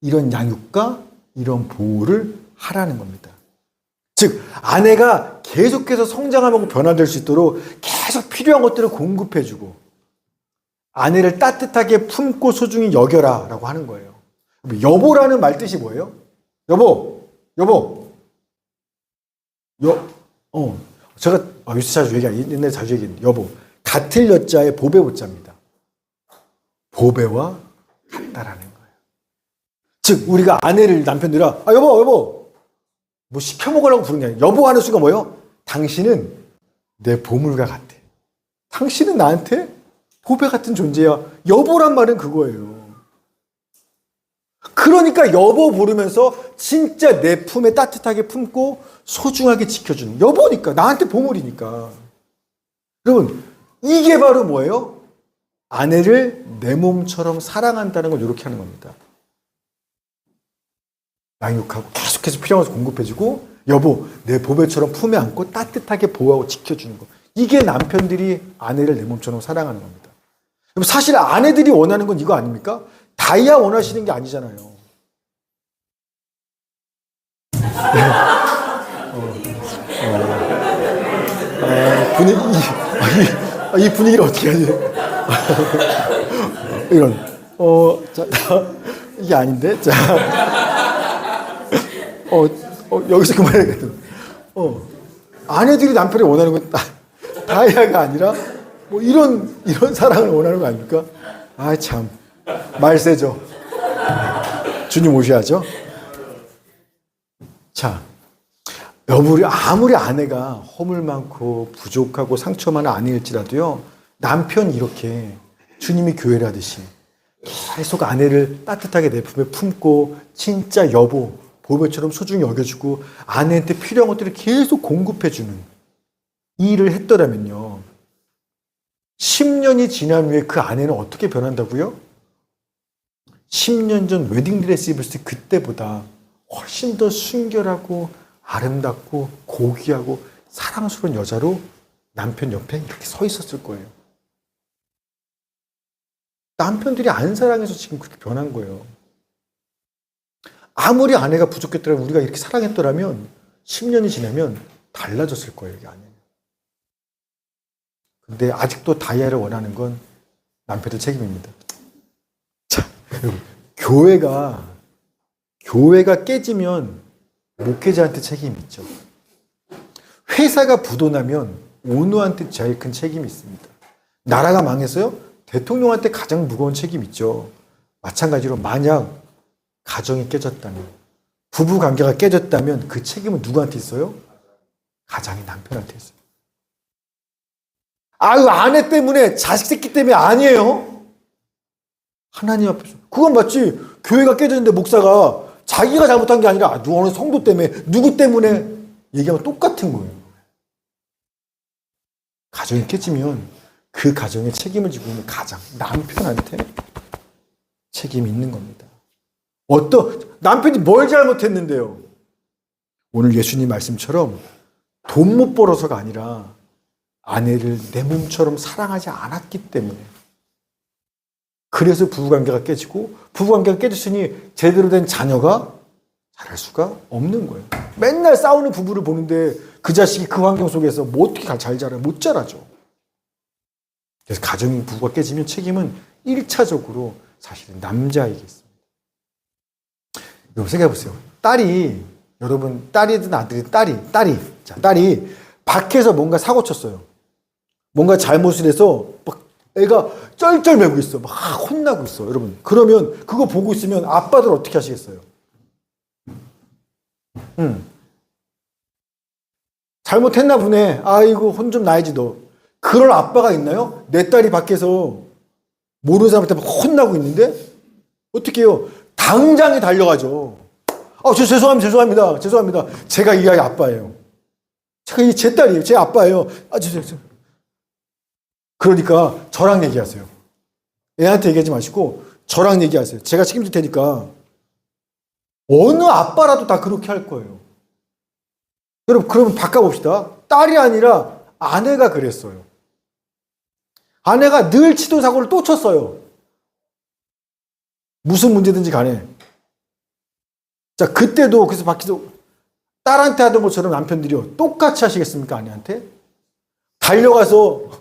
Speaker 1: 이런 양육과 이런 보호를 하라는 겁니다. 즉 아내가 계속해서 성장하고 변화될 수 있도록 계속 필요한 것들을 공급해주고 아내를 따뜻하게 품고 소중히 여겨라 라고 하는 거예요. 여보라는 말 뜻이 뭐예요? 여보. 제가 요새 자주 옛날에 자주 얘기했는데, 여보. 같을 여자의 보배 보자입니다. 보배와 같다라는 거예요. 즉 우리가 아내를, 남편들아, 여보 뭐 시켜 먹으라고 부르는 게 아니라, 여보 하는 순간 뭐예요? 당신은 내 보물과 같아. 당신은 나한테 보배 같은 존재야. 여보란 말은 그거예요. 그러니까 여보 부르면서 진짜 내 품에 따뜻하게 품고 소중하게 지켜주는, 여보니까, 나한테 보물이니까. 여러분, 이게 바로 뭐예요? 아내를 내 몸처럼 사랑한다는 걸 이렇게 하는 겁니다. 양육하고 계속해서 필요한 것을 공급해주고, 여보, 내 보배처럼 품에 안고 따뜻하게 보호하고 지켜주는 거. 이게 남편들이 아내를 내 몸처럼 사랑하는 겁니다. 사실 아내들이 원하는 건 이거 아닙니까? 다이아 원하시는 게 아니잖아요. 이 분위기를 어떻게 하지? 이런, 이게 아닌데? 자, 여기서 그만해야겠다. 아내들이 남편이 원하는 건 다이아가 아니라, 뭐 이런 사랑을 원하는 거 아닙니까? 참. 말 세죠. 주님 오셔야죠. 자, 여러분이 아무리 아내가 허물 많고 부족하고 상처 많은 아내일지라도요, 남편이 이렇게 주님이 교회를 하듯이 계속 아내를 따뜻하게 내 품에 품고 진짜 여보, 보배처럼 소중히 여겨주고 아내한테 필요한 것들을 계속 공급해주는 이 일을 했더라면요, 10년이 지난 후에 그 아내는 어떻게 변한다고요? 10년 전 웨딩드레스 입었을 때 그때보다 훨씬 더 순결하고 아름답고 고귀하고 사랑스러운 여자로 남편 옆에 이렇게 서 있었을 거예요. 남편들이 안 사랑해서 지금 그렇게 변한 거예요. 아무리 아내가 부족했더라면 우리가 이렇게 사랑했더라면 10년이 지나면 달라졌을 거예요, 이 아내는. 근데 아직도 다이아를 원하는 건 남편의 책임입니다. 자, 여러분, 교회가 깨지면 목회자한테 책임이 있죠. 회사가 부도나면 오너한테 제일 큰 책임이 있습니다. 나라가 망했어요? 대통령한테 가장 무거운 책임이 있죠. 마찬가지로 만약 가정이 깨졌다면, 부부 관계가 깨졌다면 그 책임은 누구한테 있어요? 가장이 남편한테 있어요. 아유, 아내 때문에, 자식 새끼 때문에 아니에요. 하나님 앞에서. 그건 맞지. 교회가 깨졌는데 목사가 자기가 잘못한 게 아니라 어느 성도 때문에, 누구 때문에 얘기하면 똑같은 거예요. 가정이 깨지면 그 가정의 책임을 지고 있는 가장, 남편한테 책임이 있는 겁니다. 남편이 뭘 잘못했는데요? 오늘 예수님 말씀처럼 돈 못 벌어서가 아니라 아내를 내 몸처럼 사랑하지 않았기 때문에, 그래서 부부관계가 깨지고, 부부관계가 깨졌으니 제대로 된 자녀가 자랄 수가 없는 거예요. 맨날 싸우는 부부를 보는데 그 자식이 그 환경 속에서 뭐 어떻게 잘 자라요? 못 자라죠. 그래서 가정 부부가 깨지면 책임은 1차적으로 사실은 남자에게 있습니다. 여러분 생각해 보세요. 딸이든 아들이든 딸이 밖에서 뭔가 사고 쳤어요. 뭔가 잘못을 해서 막 애가 쩔쩔매고 있어. 막 혼나고 있어. 여러분, 그러면 그거 보고 있으면 아빠들 어떻게 하시겠어요? 잘못했나 보네. 아이고, 혼 좀 나야지 너. 그럴 아빠가 있나요? 내 딸이 밖에서 모르는 사람한테 막 혼나고 있는데 어떻게 해요? 당장에 달려가죠. 죄송합니다. 제가 이 아이 아빠예요. 제 딸이에요. 제 아빠예요. 그러니까 저랑 얘기하세요. 애한테 얘기하지 마시고 저랑 얘기하세요. 제가 책임질 테니까. 어느 아빠라도 다 그렇게 할 거예요. 여러분, 그러면 바꿔봅시다. 딸이 아니라 아내가 그랬어요. 아내가 늘 치던 사고를 또 쳤어요. 무슨 문제든지 간에. 자, 그때도 그래서 밖에서 딸한테 하던 것처럼 남편들이요. 똑같이 하시겠습니까? 아내한테? 달려가서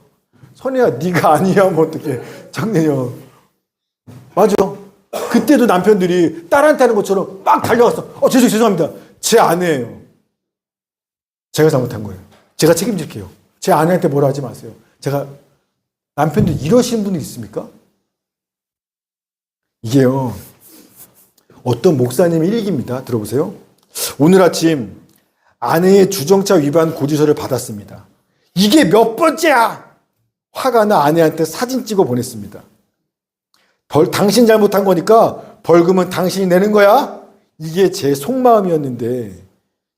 Speaker 1: 선혜야, 네가 아니야. 뭐 어떻게 장례요. 맞아. 그때도 남편들이 딸한테 하는 것처럼 막 달려갔어. 죄송합니다. 제 아내예요. 제가 잘못한 거예요. 제가 책임질게요. 제 아내한테 뭐라 하지 마세요. 남편들 이러시는 분이 있습니까? 이게요, 어떤 목사님의 일기입니다. 들어보세요. 오늘 아침 아내의 주정차 위반 고지서를 받았습니다. 이게 몇 번째야? 화가 나 아내한테 사진 찍어 보냈습니다. 당신 잘못한 거니까 벌금은 당신이 내는 거야? 이게 제 속마음이었는데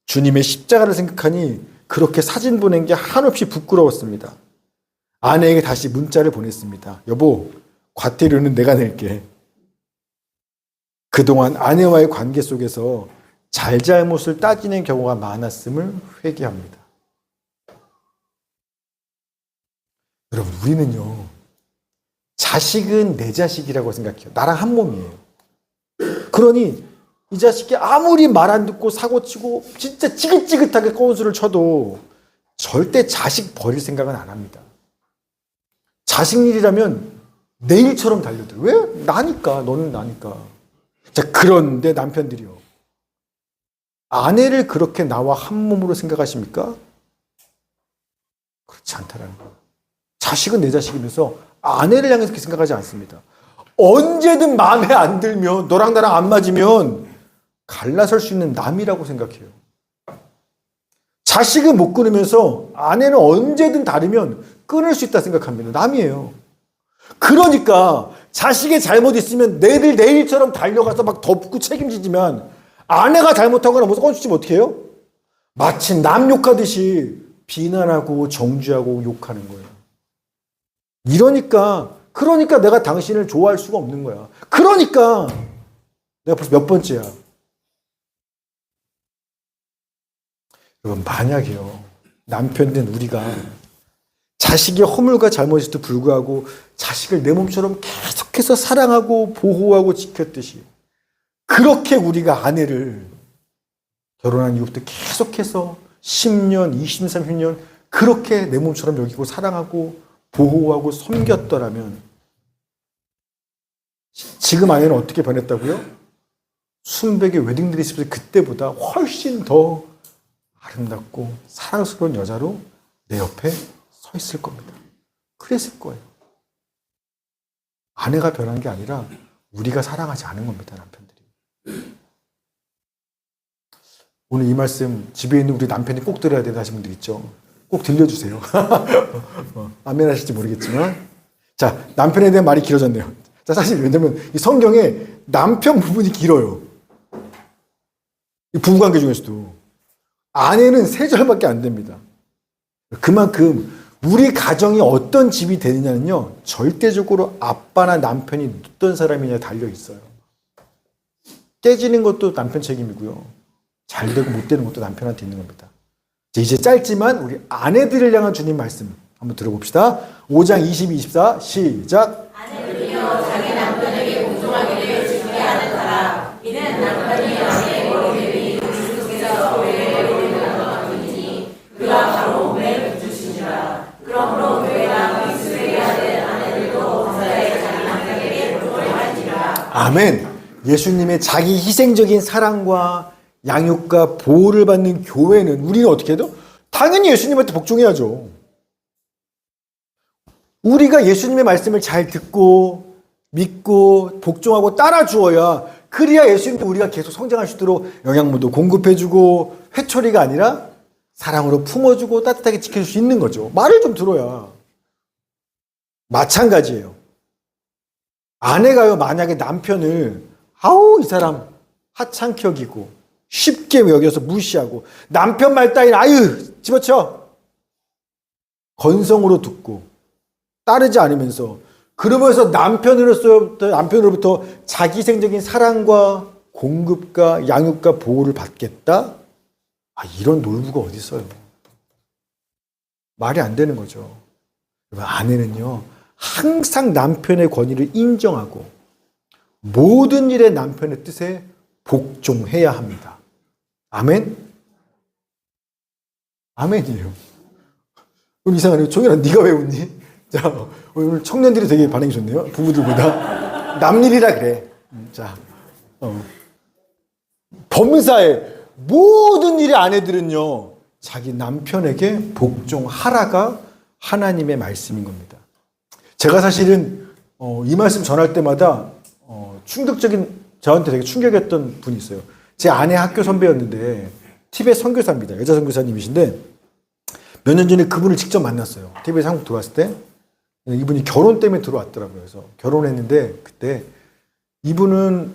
Speaker 1: 주님의 십자가를 생각하니 그렇게 사진 보낸 게 한없이 부끄러웠습니다. 아내에게 다시 문자를 보냈습니다. 여보, 과태료는 내가 낼게. 그동안 아내와의 관계 속에서 잘잘못을 따지는 경우가 많았음을 회개합니다. 여러분, 우리는요, 자식은 내 자식이라고 생각해요. 나랑 한 몸이에요. 그러니 이 자식이 아무리 말 안 듣고 사고치고 진짜 지긋지긋하게 꼼수를 쳐도 절대 자식 버릴 생각은 안 합니다. 자식 일이라면 내 일처럼 달려들어. 왜? 나니까. 너는 나니까. 자, 그런데 남편들이요. 아내를 그렇게 나와 한 몸으로 생각하십니까? 그렇지 않다라는 거예요. 자식은 내 자식이면서 아내를 향해서 그렇게 생각하지 않습니다. 언제든 마음에 안 들면, 너랑 나랑 안 맞으면 갈라설 수 있는 남이라고 생각해요. 자식은 못 끊으면서 아내는 언제든 다르면 끊을 수 있다 생각합니다. 남이에요. 그러니까 자식의 잘못 있으면 내일 내일처럼 달려가서 막 덮고 책임지지만 아내가 잘못하거나 무슨 건수치면 어떻게 해요? 마치 남 욕하듯이 비난하고 정죄하고 욕하는 거예요. 그러니까 내가 당신을 좋아할 수가 없는 거야. 그러니까 내가 벌써 몇 번째야. 여러분, 만약에요, 남편된 우리가 자식의 허물과 잘못에도 불구하고 자식을 내 몸처럼 계속해서 사랑하고 보호하고 지켰듯이 그렇게 우리가 아내를 결혼한 이후부터 계속해서 10년, 20년, 30년 그렇게 내 몸처럼 여기고 사랑하고 보호하고 섬겼더라면 지금 아내는 어떻게 변했다고요? 순백의 웨딩드레스에서 그때보다 훨씬 더 아름답고 사랑스러운 여자로 내 옆에 서 있을 겁니다. 그랬을 거예요. 아내가 변한 게 아니라 우리가 사랑하지 않은 겁니다, 남편들이. 오늘 이 말씀 집에 있는 우리 남편이 꼭 들어야 된다 하시는 분들 있죠. 꼭 들려주세요. 아멘 하실지 모르겠지만. 자, 남편에 대한 말이 길어졌네요. 자, 사실 왜냐면 이 성경에 남편 부분이 길어요. 이 부부관계 중에서도. 아내는 3절밖에 안 됩니다. 그만큼 우리 가정이 어떤 집이 되느냐는요, 절대적으로 아빠나 남편이 어떤 사람이냐에 달려 있어요. 깨지는 것도 남편 책임이고요. 잘 되고 못 되는 것도 남편한테 있는 겁니다. 이제 짧지만 우리 아내들을 향한 주님 말씀 한번 들어봅시다. 5장 22, 24 시작.
Speaker 2: 아내들이여 자기 남편에게 공정하기를 지켜야 하는 이는 남편이 아내의 머리를 그리스도께서 교회에 머리를 같으니 그가 바로 몸의 주시니라. 그러므로 교회가 그리스도에게 하는 아내들도 범사에 자기 남편에게 공정할지라.
Speaker 1: 아멘. 예수님의 자기 희생적인 사랑과 양육과 보호를 받는 교회는 우리는 어떻게 해도 당연히 예수님한테 복종해야죠. 우리가 예수님의 말씀을 잘 듣고 믿고 복종하고 따라 주어야 그래야 예수님도 우리가 계속 성장할 수 있도록 영양분도 공급해주고 회초리가 아니라 사랑으로 품어주고 따뜻하게 지켜줄 수 있는 거죠. 말을 좀 들어야. 마찬가지예요. 아내가요, 만약에 남편을 이 사람 하찮게 여기고 쉽게 여겨서 무시하고 남편 말 따위는 아유 집어쳐 건성으로 듣고 따르지 않으면서 그러면서 남편으로부터 자기생적인 사랑과 공급과 양육과 보호를 받겠다? 이런 놀부가 어디 있어요? 말이 안 되는 거죠. 아내는요, 항상 남편의 권위를 인정하고 모든 일에 남편의 뜻에 복종해야 합니다. 아멘? 아멘이에요. 그럼 이상하네요. 종현아, 네가 왜 웃니? 자, 오늘 청년들이 되게 반응이 좋네요. 부부들보다. 남일이라 그래. 자, 범사의 모든 일의 아내들은요, 자기 남편에게 복종하라가 하나님의 말씀인 겁니다. 제가 사실은 이 말씀 전할 때마다 저한테 되게 충격이었던 분이 있어요. 제 아내 학교 선배였는데 티벳 선교사입니다. 여자 선교사님이신데 몇 년 전에 그분을 직접 만났어요. 티벳 한국 들어왔을 때 이분이 결혼 때문에 들어왔더라고요. 그래서 결혼했는데 그때 이분은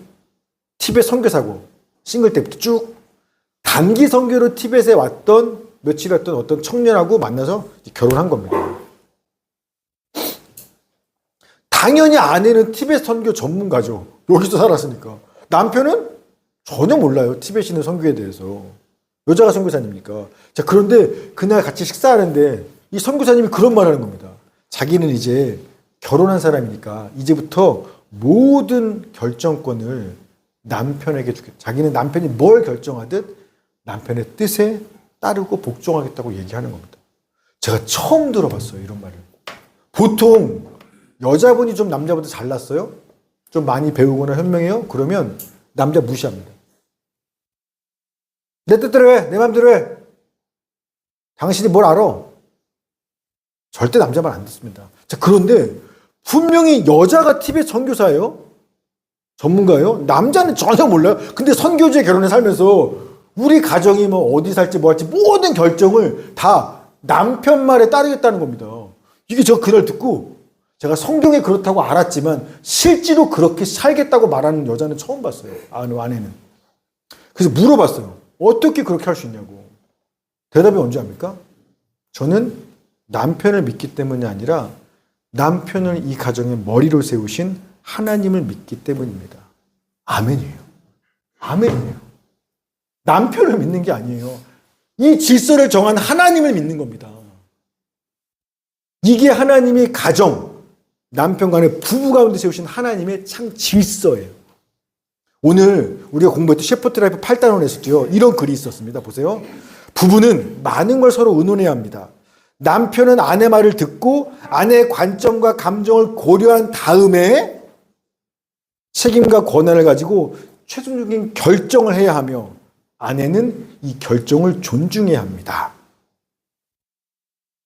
Speaker 1: 티벳 선교사고 싱글 때부터 쭉 단기 선교로 티벳에 왔던 며칠 왔던 어떤 청년하고 만나서 결혼한 겁니다. 당연히 아내는 티벳 선교 전문가죠. 여기서 살았으니까. 남편은 전혀 몰라요. 티벳 있는 선교에 대해서. 여자가 선교사님이니까. 자, 그런데 그날 같이 식사하는데 이 선교사님이 그런 말 하는 겁니다. 자기는 이제 결혼한 사람이니까 이제부터 모든 결정권을 남편에게 주겠다. 자기는 남편이 뭘 결정하듯 남편의 뜻에 따르고 복종하겠다고 얘기하는 겁니다. 제가 처음 들어봤어요. 이런 말을. 보통 여자분이 좀 남자보다 잘났어요? 좀 많이 배우거나 현명해요? 그러면 남자 무시합니다. 내 뜻대로 해. 내 마음대로 해. 당신이 뭘 알아? 절대 남자 말 안 듣습니다. 자, 그런데 분명히 여자가 티벳 선교사예요? 전문가예요? 남자는 전혀 몰라요? 근데 선교지에 결혼해 살면서 우리 가정이 뭐 어디 살지 뭐 할지 모든 결정을 다 남편 말에 따르겠다는 겁니다. 이게 저 그날 듣고 제가 성경에 그렇다고 알았지만 실제로 그렇게 살겠다고 말하는 여자는 처음 봤어요. 아내는. 그래서 물어봤어요. 어떻게 그렇게 할 수 있냐고. 대답이 언제 합니까? 저는 남편을 믿기 때문이 아니라 남편을 이 가정의 머리로 세우신 하나님을 믿기 때문입니다. 아멘이에요. 아멘이에요. 남편을 믿는 게 아니에요. 이 질서를 정한 하나님을 믿는 겁니다. 이게 하나님의 가정, 남편 간의 부부 가운데 세우신 하나님의 참 질서예요. 오늘 우리가 공부했던 셰퍼드 라이프 8단원에서도요. 이런 글이 있었습니다. 보세요. 부부는 많은 걸 서로 의논해야 합니다. 남편은 아내 말을 듣고 아내의 관점과 감정을 고려한 다음에 책임과 권한을 가지고 최종적인 결정을 해야 하며 아내는 이 결정을 존중해야 합니다.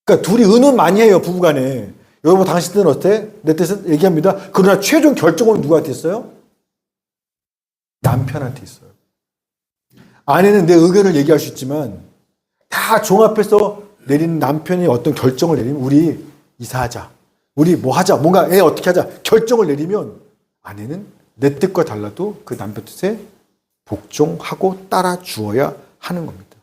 Speaker 1: 그러니까 둘이 의논 많이 해요. 부부간에. 여러분 당신들은 어때? 내 뜻은 얘기합니다. 그러나 최종 결정은 누구한테 있어요? 남편한테 있어요. 아내는 내 의견을 얘기할 수 있지만 다 종합해서 내리는 남편이 어떤 결정을 내리면 우리 이사하자. 우리 뭐 하자. 뭔가 애 어떻게 하자. 결정을 내리면 아내는 내 뜻과 달라도 그 남편 뜻에 복종하고 따라 주어야 하는 겁니다.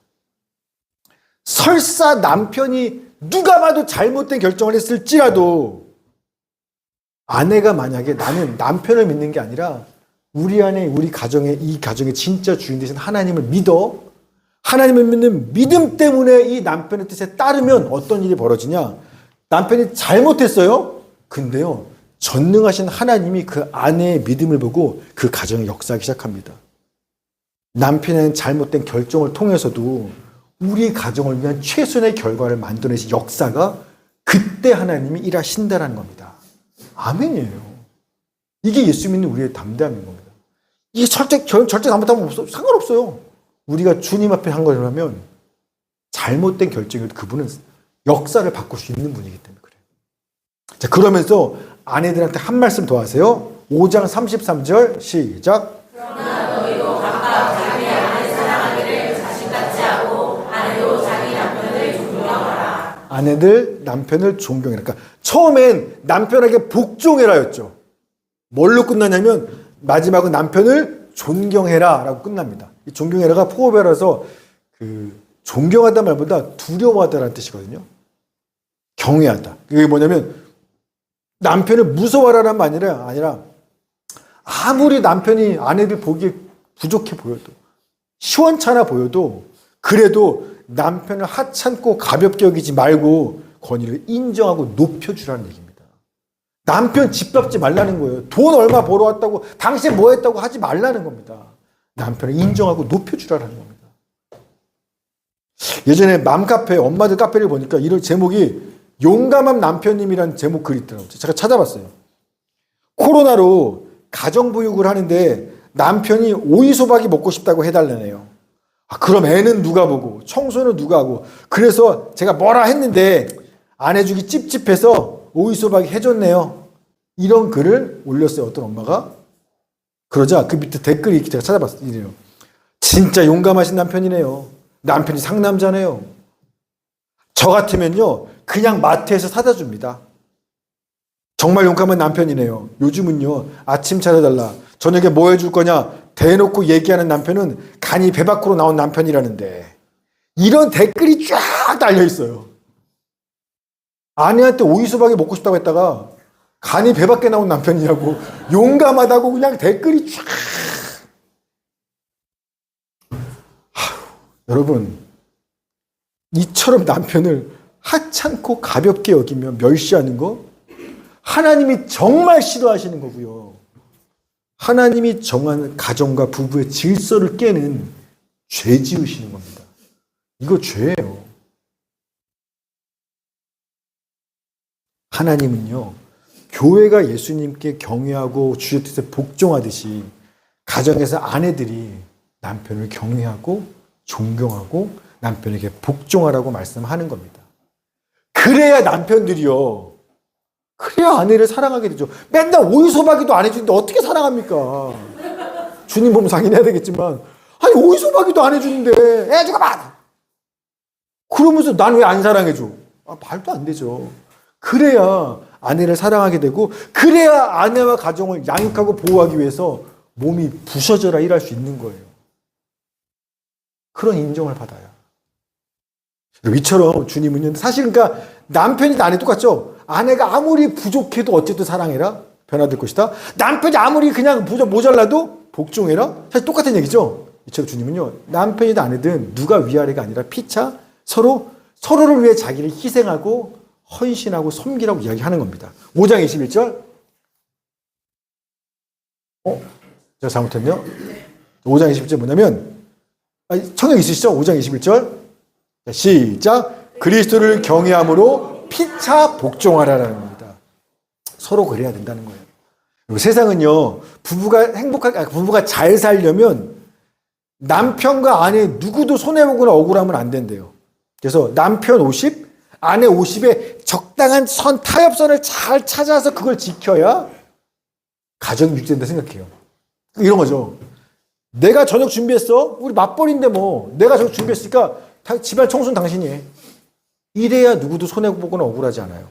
Speaker 1: 설사 남편이 누가 봐도 잘못된 결정을 했을지라도 아내가 만약에 나는 남편을 믿는 게 아니라 우리 안에 우리 가정의 이 가정의 진짜 주인 되신 하나님을 믿어. 하나님을 믿는 믿음 때문에 이 남편의 뜻에 따르면 어떤 일이 벌어지냐? 남편이 잘못했어요. 근데요. 전능하신 하나님이 그 아내의 믿음을 보고 그 가정에 역사하기 시작합니다. 남편의 잘못된 결정을 통해서도 우리 가정을 위한 최선의 결과를 만들어내신 역사가 그때 하나님이 일하신다는 겁니다. 아멘이에요. 이게 예수 믿는 우리의 담대함인 겁니다. 이게 절대 잘못하면 상관없어요. 우리가 주님 앞에 한 거라면 잘못된 결정이어도 그분은 역사를 바꿀 수 있는 분이기 때문에 그래요. 자, 그러면서 아내들한테 한 말씀 더 하세요. 5장 33절 시작.
Speaker 2: 그러나 너희도 각각 자기 아내 사랑하기를 자신같이 하고 아내도 자기 남편을 존경하라.
Speaker 1: 아내들 남편을 존경해라. 그러니까 처음엔 남편에게 복종해라였죠. 뭘로 끝나냐면 마지막은 남편을 존경해라 라고 끝납니다. 이 존경해라가 포어베라서 존경하다 말보다 두려워하다라는 뜻이거든요. 경외하다. 그게 뭐냐면 남편을 무서워하라는 말 아니라 아무리 남편이 아내들 보기에 부족해 보여도 시원찮아 보여도 그래도 남편을 하찮고 가볍게 여기지 말고 권위를 인정하고 높여주라는 얘기입니다. 남편 집 밟지 말라는 거예요. 돈 얼마 벌어왔다고 당신 뭐 했다고 하지 말라는 겁니다. 남편을 인정하고 높여주라는 겁니다. 예전에 맘카페 엄마들 카페를 보니까 이런 제목이 용감한 남편님이라는 제목 글이 있더라고요. 제가 찾아봤어요. 코로나로 가정보육을 하는데 남편이 오이소박이 먹고 싶다고 해달라네요. 그럼 애는 누가 보고 청소는 누가 하고 그래서 제가 뭐라 했는데 안 해주기 찝찝해서 오이소박이 해줬네요. 이런 글을 올렸어요. 어떤 엄마가. 그러자 그 밑에 댓글이 제가 찾아봤어요. 이래요. 진짜 용감하신 남편이네요. 남편이 상남자네요. 저 같으면요. 그냥 마트에서 사다 줍니다. 정말 용감한 남편이네요. 요즘은요. 아침 차려달라. 저녁에 뭐 해줄 거냐. 대놓고 얘기하는 남편은 간이 배 밖으로 나온 남편이라는데. 이런 댓글이 쫙 달려있어요. 아내한테 오이소박이 먹고 싶다고 했다가 간이 배 밖에 나온 남편이냐고 용감하다고 그냥 댓글이 쫙. 여러분 이처럼 남편을 하찮고 가볍게 여기며 멸시하는 거 하나님이 정말 싫어하시는 거고요. 하나님이 정한 가정과 부부의 질서를 깨는 죄 지으시는 겁니다. 이거 죄예요. 하나님은요. 교회가 예수님께 경외하고 주의 뜻에 복종하듯이 가정에서 아내들이 남편을 경외하고 존경하고 남편에게 복종하라고 말씀하는 겁니다. 그래야 남편들이요. 그래야 아내를 사랑하게 되죠. 맨날 오이소박이도 안 해주는데 어떻게 사랑합니까? 주님 보면 상인해야 되겠지만 아니 오이소박이도 안 해주는데 애 죽어봐. 그러면서 난 왜 안 사랑해줘? 말도 안 되죠. 그래야 아내를 사랑하게 되고, 그래야 아내와 가정을 양육하고 보호하기 위해서 몸이 부서져라 일할 수 있는 거예요. 그런 인정을 받아요. 이처럼 주님은요, 사실 그러니까 남편이나 아내 똑같죠? 아내가 아무리 부족해도 어쨌든 사랑해라, 변화될 것이다. 남편이 아무리 그냥 모자라도 복종해라, 사실 똑같은 얘기죠? 이처럼 주님은요, 남편이든 아내든 누가 위아래가 아니라 피차 서로를 위해 자기를 희생하고 헌신하고 섬기라고 이야기하는 겁니다. 5장 21절. 제가 잘못했네요. 5장 21절 뭐냐면, 성경 있으시죠? 5장 21절. 시작. 그리스도를 경외함으로 피차 복종하라라는 겁니다. 서로 그래야 된다는 거예요. 그리고 세상은요, 부부가 잘 살려면 남편과 아내 누구도 손해보거나 억울하면 안 된대요. 그래서 남편 50, 아내 50에 적당한 타협선을 잘 찾아서 그걸 지켜야 가정이 유지된다 생각해요. 이런 거죠. 내가 저녁 준비했어? 우리 맞벌이인데 뭐. 내가 저녁 준비했으니까 집안 청소는 당신이 해. 이래야 누구도 손해보거나 억울하지 않아요.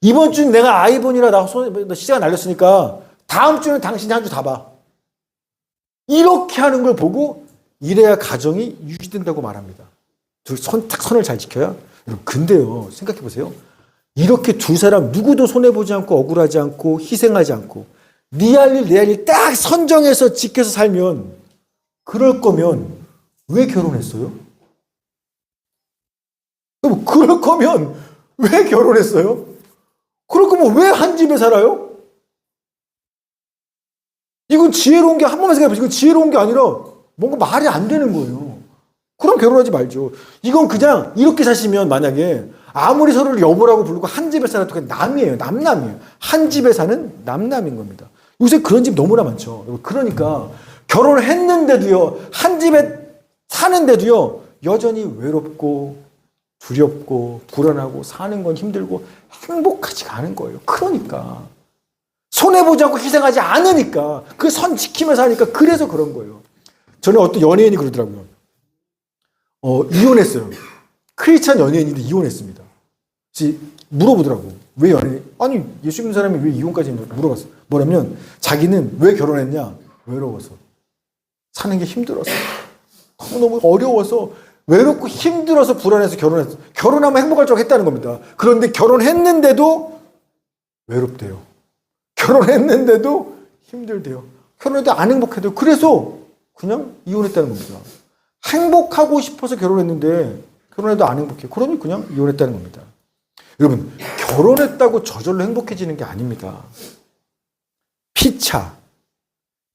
Speaker 1: 이번 주는 내가 아이폰이라 나 시간 날렸으니까 다음 주는 당신이 한 주 다 봐. 이렇게 하는 걸 보고 이래야 가정이 유지된다고 말합니다. 선을 잘 지켜야. 근데요, 생각해 보세요. 이렇게 두 사람 누구도 손해보지 않고 억울하지 않고 희생하지 않고 네 할 일, 내 할 일 딱 선정해서 지켜서 살면, 그럴 거면 왜 결혼했어요? 그럴 거면 왜 결혼했어요? 그럴 거면 왜 한 집에 살아요? 이건 지혜로운 게, 한 번만 생각해 보세요. 이건 지혜로운 게 아니라 뭔가 말이 안 되는 거예요. 그럼 결혼하지 말죠. 이건 그냥 이렇게 사시면, 만약에 아무리 서로를 여보라고 부르고 한 집에 살아도 그냥 남이에요. 남남이에요. 한 집에 사는 남남인 겁니다. 요새 그런 집 너무나 많죠. 그러니까 결혼을 했는데도요, 한 집에 사는데도요, 여전히 외롭고 두렵고 불안하고 사는 건 힘들고 행복하지가 않은 거예요. 그러니까 손해보지 않고 희생하지 않으니까, 그 선 지키면서 하니까, 그래서 그런 거예요. 저는 어떤 연예인이 그러더라고요. 이혼했어요. 크리스찬 연예인인데 이혼했습니다. 물어보더라고. 왜 연예인? 아니, 예수 믿는 사람이 왜 이혼까지 했냐고 물어봤어요. 뭐냐면 자기는 왜 결혼했냐? 외로워서. 사는 게 힘들어서. 너무너무 어려워서, 외롭고 힘들어서 불안해서 결혼했어. 결혼하면 행복할 줄 했다는 겁니다. 그런데 결혼했는데도 외롭대요. 결혼했는데도 힘들대요. 결혼했는데 안 행복해도, 그래서 그냥 이혼했다는 겁니다. 행복하고 싶어서 결혼했는데 결혼해도 안 행복해요. 그러니 그냥 이혼했다는 겁니다. 여러분, 결혼했다고 저절로 행복해지는 게 아닙니다. 피차,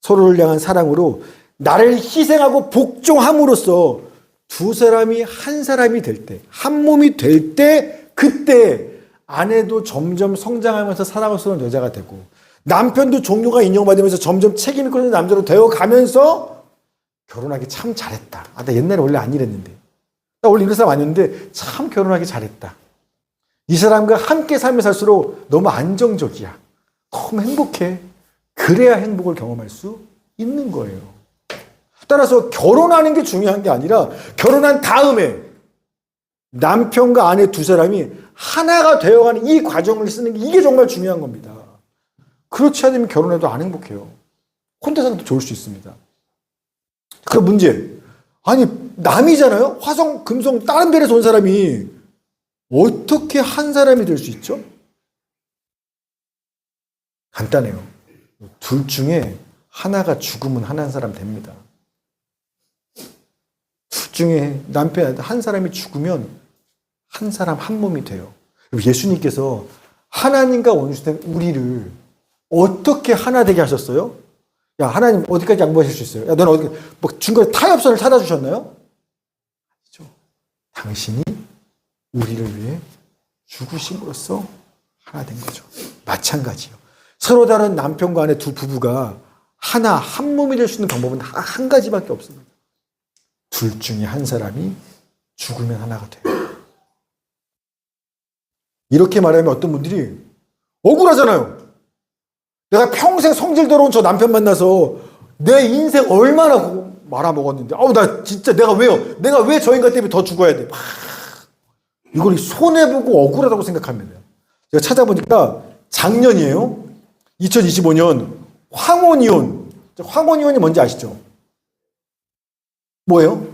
Speaker 1: 서로를 향한 사랑으로 나를 희생하고 복종함으로써 두 사람이 한 사람이 될 때, 한 몸이 될 때, 그때 아내도 점점 성장하면서 사랑스러운 여자가 되고, 남편도 종류가 인정받으면서 점점 책임이 크는 남자로 되어가면서 결혼하기 참 잘했다. 나 옛날에 원래 안 이랬는데. 나 원래 이런 사람 아니었는데 참 결혼하기 잘했다. 이 사람과 함께 삶을 살수록 너무 안정적이야. 너무 행복해. 그래야 행복을 경험할 수 있는 거예요. 따라서 결혼하는 게 중요한 게 아니라, 결혼한 다음에 남편과 아내 두 사람이 하나가 되어가는 이 과정을 쓰는 게, 이게 정말 중요한 겁니다. 그렇지 않으면 결혼해도 안 행복해요. 혼자 사는 것도 좋을 수 있습니다. 그 문제. 아니, 남이잖아요? 화성, 금성, 다른 별에서 온 사람이 어떻게 한 사람이 될 수 있죠? 간단해요. 둘 중에 하나가 죽으면 한 사람 됩니다. 둘 중에 남편 한 사람이 죽으면 한 사람 한 몸이 돼요. 예수님께서 하나님과 원수된 우리를 어떻게 하나 되게 하셨어요? 야, 하나님 어디까지 양보하실 수 있어요? 야, 너는 어디, 중간에 타협선을 찾아주셨나요? 아니죠. 당신이 우리를 위해 죽으심으로써 하나 된 거죠. 마찬가지요. 서로 다른 남편과 아내 두 부부가 하나, 한 몸이 될 수 있는 방법은 한 가지밖에 없습니다. 둘 중에 한 사람이 죽으면 하나가 돼요. 이렇게 말하면 어떤 분들이 억울하잖아요. 내가 평생 성질 더러운 저 남편 만나서 내 인생 얼마나 말아먹었는데, 나 진짜 내가 왜 저 인간 때문에 더 죽어야 돼? 이걸 손해보고 억울하다고 생각합니다. 제가 찾아보니까 작년이에요. 2025년 황혼이혼. 황혼이혼이 뭔지 아시죠? 뭐예요?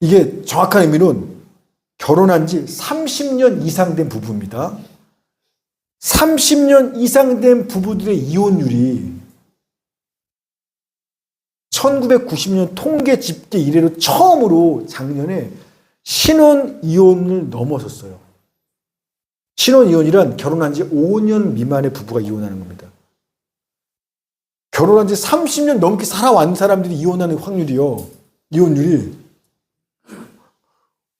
Speaker 1: 이게 정확한 의미는 결혼한 지 30년 이상 된 부부입니다. 30년 이상 된 부부들의 이혼율이 1990년 통계 집계 이래로 처음으로 작년에 신혼 이혼을 넘어섰어요. 신혼 이혼이란 결혼한 지 5년 미만의 부부가 이혼하는 겁니다. 결혼한 지 30년 넘게 살아온 사람들이 이혼하는 확률이요. 이혼율이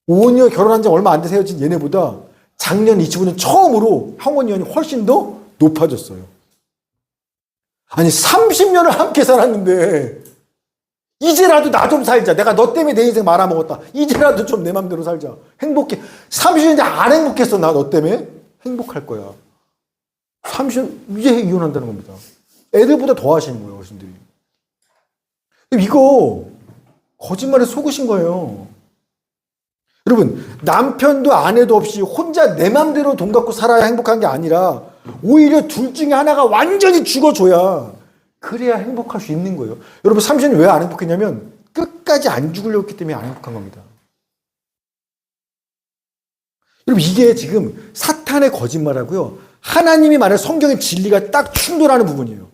Speaker 1: 5년 결혼한 지 얼마 안 돼서 헤어진 얘네보다 작년 25년 처음으로 황혼이혼이 훨씬 더 높아졌어요. 아니 30년을 함께 살았는데 이제라도 나 좀 살자. 내가 너 때문에 내 인생 말아먹었다. 이제라도 좀 내 맘대로 살자. 행복해. 30년째 안 행복했어. 나 너 때문에. 행복할 거야. 30년 이제 이혼한다는 겁니다. 애들보다 더 하시는 거예요. 어르신들이. 이거 거짓말에 속으신 거예요. 여러분 남편도 아내도 없이 혼자 내 맘대로 돈 갖고 살아야 행복한 게 아니라 오히려 둘 중에 하나가 완전히 죽어줘야 그래야 행복할 수 있는 거예요. 여러분 30년 왜 안 행복했냐면 끝까지 안 죽으려고 했기 때문에 안 행복한 겁니다. 여러분 이게 지금 사탄의 거짓말하고요. 하나님이 말하는 성경의 진리가 딱 충돌하는 부분이에요.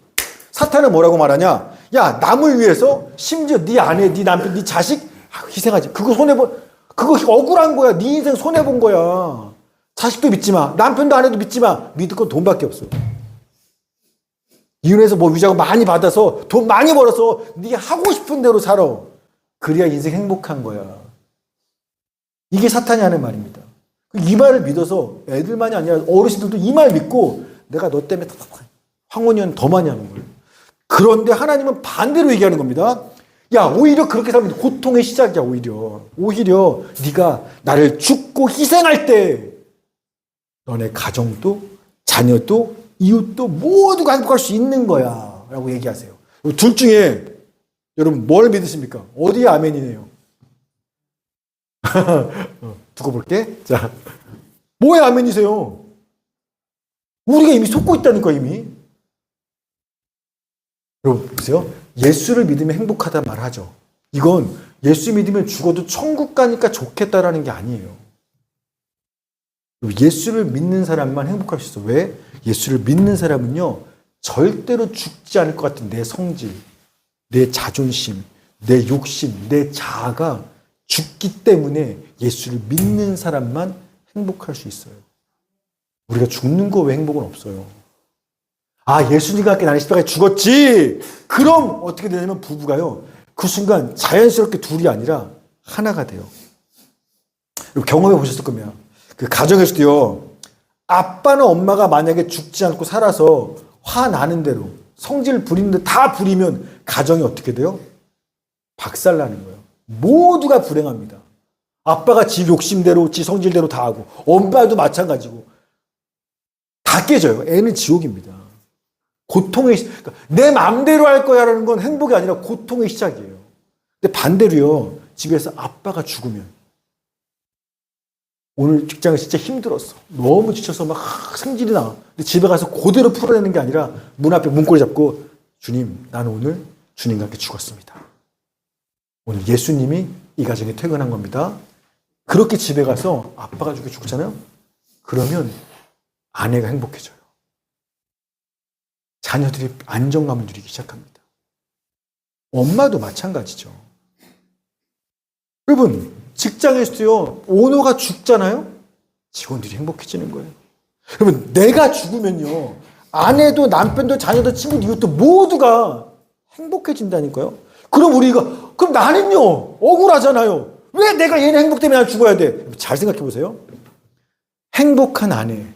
Speaker 1: 사탄은 뭐라고 말하냐? 야 남을 위해서 심지어 네 아내, 네 남편, 네 자식 희생하지. 그거 억울한 거야. 네 인생 손해본 거야. 자식도 믿지 마. 남편도 아내도 믿지 마. 믿을 건 돈밖에 없어. 이혼해서 뭐 위자금 많이 받아서 돈 많이 벌어서 네가 하고 싶은 대로 살아. 그래야 인생 행복한 거야. 이게 사탄이 하는 말입니다. 이 말을 믿어서 애들만이 아니라 어르신들도 이 말 믿고 내가 너 때문에 황혼이혼 더 많이 하는 거예요. 그런데 하나님은 반대로 얘기하는 겁니다. 야 오히려 그렇게 살면 고통의 시작이야. 오히려 네가 나를 죽고 희생할 때 너네 가정도 자녀도 이웃도 모두가 행복할 수 있는 거야 라고 얘기하세요. 둘 중에 여러분 뭘 믿으십니까? 어디에 아멘이네요? 두고 볼게. 자, 뭐에 아멘이세요? 우리가 이미 속고 있다니까 이미. 여러분 보세요. 예수를 믿으면 행복하다는 말 하죠. 이건 예수 믿으면 죽어도 천국 가니까 좋겠다라는 게 아니에요. 예수를 믿는 사람만 행복할 수 있어. 왜? 예수를 믿는 사람은요 절대로 죽지 않을 것 같은 내 성질, 내 자존심, 내 욕심, 내 자아가 죽기 때문에 예수를 믿는 사람만 행복할 수 있어요. 우리가 죽는 거 외 행복은 없어요. 예수님과 함께 나는 십자가에 죽었지. 그럼 어떻게 되냐면 부부가요 그 순간 자연스럽게 둘이 아니라 하나가 돼요. 경험해 보셨을 겁니다. 그 가정에서도요 아빠나 엄마가 만약에 죽지 않고 살아서 화나는 대로 성질 부리는데 다 부리면 가정이 어떻게 돼요? 박살나는 거예요. 모두가 불행합니다. 아빠가 지 욕심대로 지 성질대로 다 하고 엄마도 마찬가지고 다 깨져요. 애는 지옥입니다. 그러니까 내 마음대로 할 거야라는 건 행복이 아니라 고통의 시작이에요. 근데 반대로요 집에서 아빠가 죽으면 오늘 직장에서 진짜 힘들었어. 너무 지쳐서 막 성질이 나. 근데 집에 가서 그대로 풀어내는 게 아니라 문 앞에 문고리 잡고 주님, 나는 오늘 주님과 함께 죽었습니다. 오늘 예수님이 이 가정에 퇴근한 겁니다. 그렇게 집에 가서 아빠가 죽잖아요. 그러면 아내가 행복해져요. 자녀들이 안정감을 누리기 시작합니다. 엄마도 마찬가지죠. 여러분 직장에서도요 오너가 죽잖아요. 직원들이 행복해지는 거예요. 여러분 내가 죽으면요 아내도 남편도 자녀도 친구도 이웃도 모두가 행복해진다니까요. 그럼 나는요 억울하잖아요. 왜 내가 얘네 행복 때문에 난 죽어야 돼? 잘 생각해 보세요. 행복한 아내,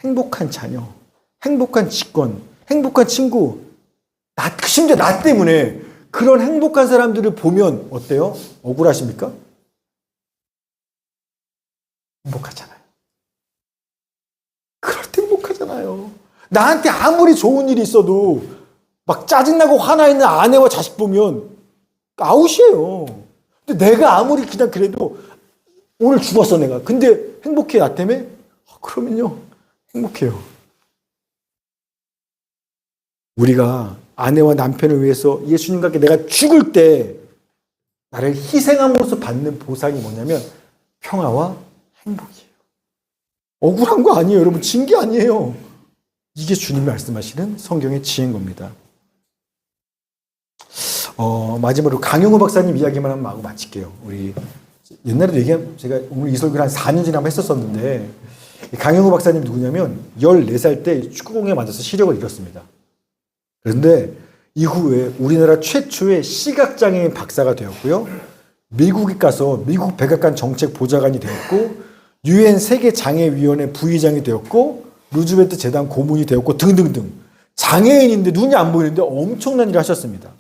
Speaker 1: 행복한 자녀, 행복한 직원, 행복한 친구, 심지어 나 때문에 그런 행복한 사람들을 보면 어때요? 억울하십니까? 행복하잖아요. 그럴 때 행복하잖아요. 나한테 아무리 좋은 일이 있어도 막 짜증나고 화나 있는 아내와 자식 보면 아웃이에요. 근데 내가 아무리 그냥 그래도 오늘 죽었어 내가. 근데 행복해 나 때문에? 그러면요 행복해요. 우리가 아내와 남편을 위해서 예수님과 함께 내가 죽을 때 나를 희생함으로써 받는 보상이 뭐냐면 평화와 행복이에요. 억울한 거 아니에요. 여러분 진 게 아니에요. 이게 주님이 말씀하시는 성경의 지혜인 겁니다. 마지막으로 강용호 박사님 이야기만 한번 하고 마칠게요. 우리 옛날에도 제가 오늘 이 설교를 한 4년 전에 한번 했었었는데 강용호 박사님 누구냐면 14살 때 축구공에 맞아서 시력을 잃었습니다. 그런데 이후에 우리나라 최초의 시각장애인 박사가 되었고요. 미국에 가서 미국 백악관 정책 보좌관이 되었고 UN 세계장애위원회 부의장이 되었고 루즈벨트 재단 고문이 되었고 등등등. 장애인인데 눈이 안 보이는데 엄청난 일을 하셨습니다.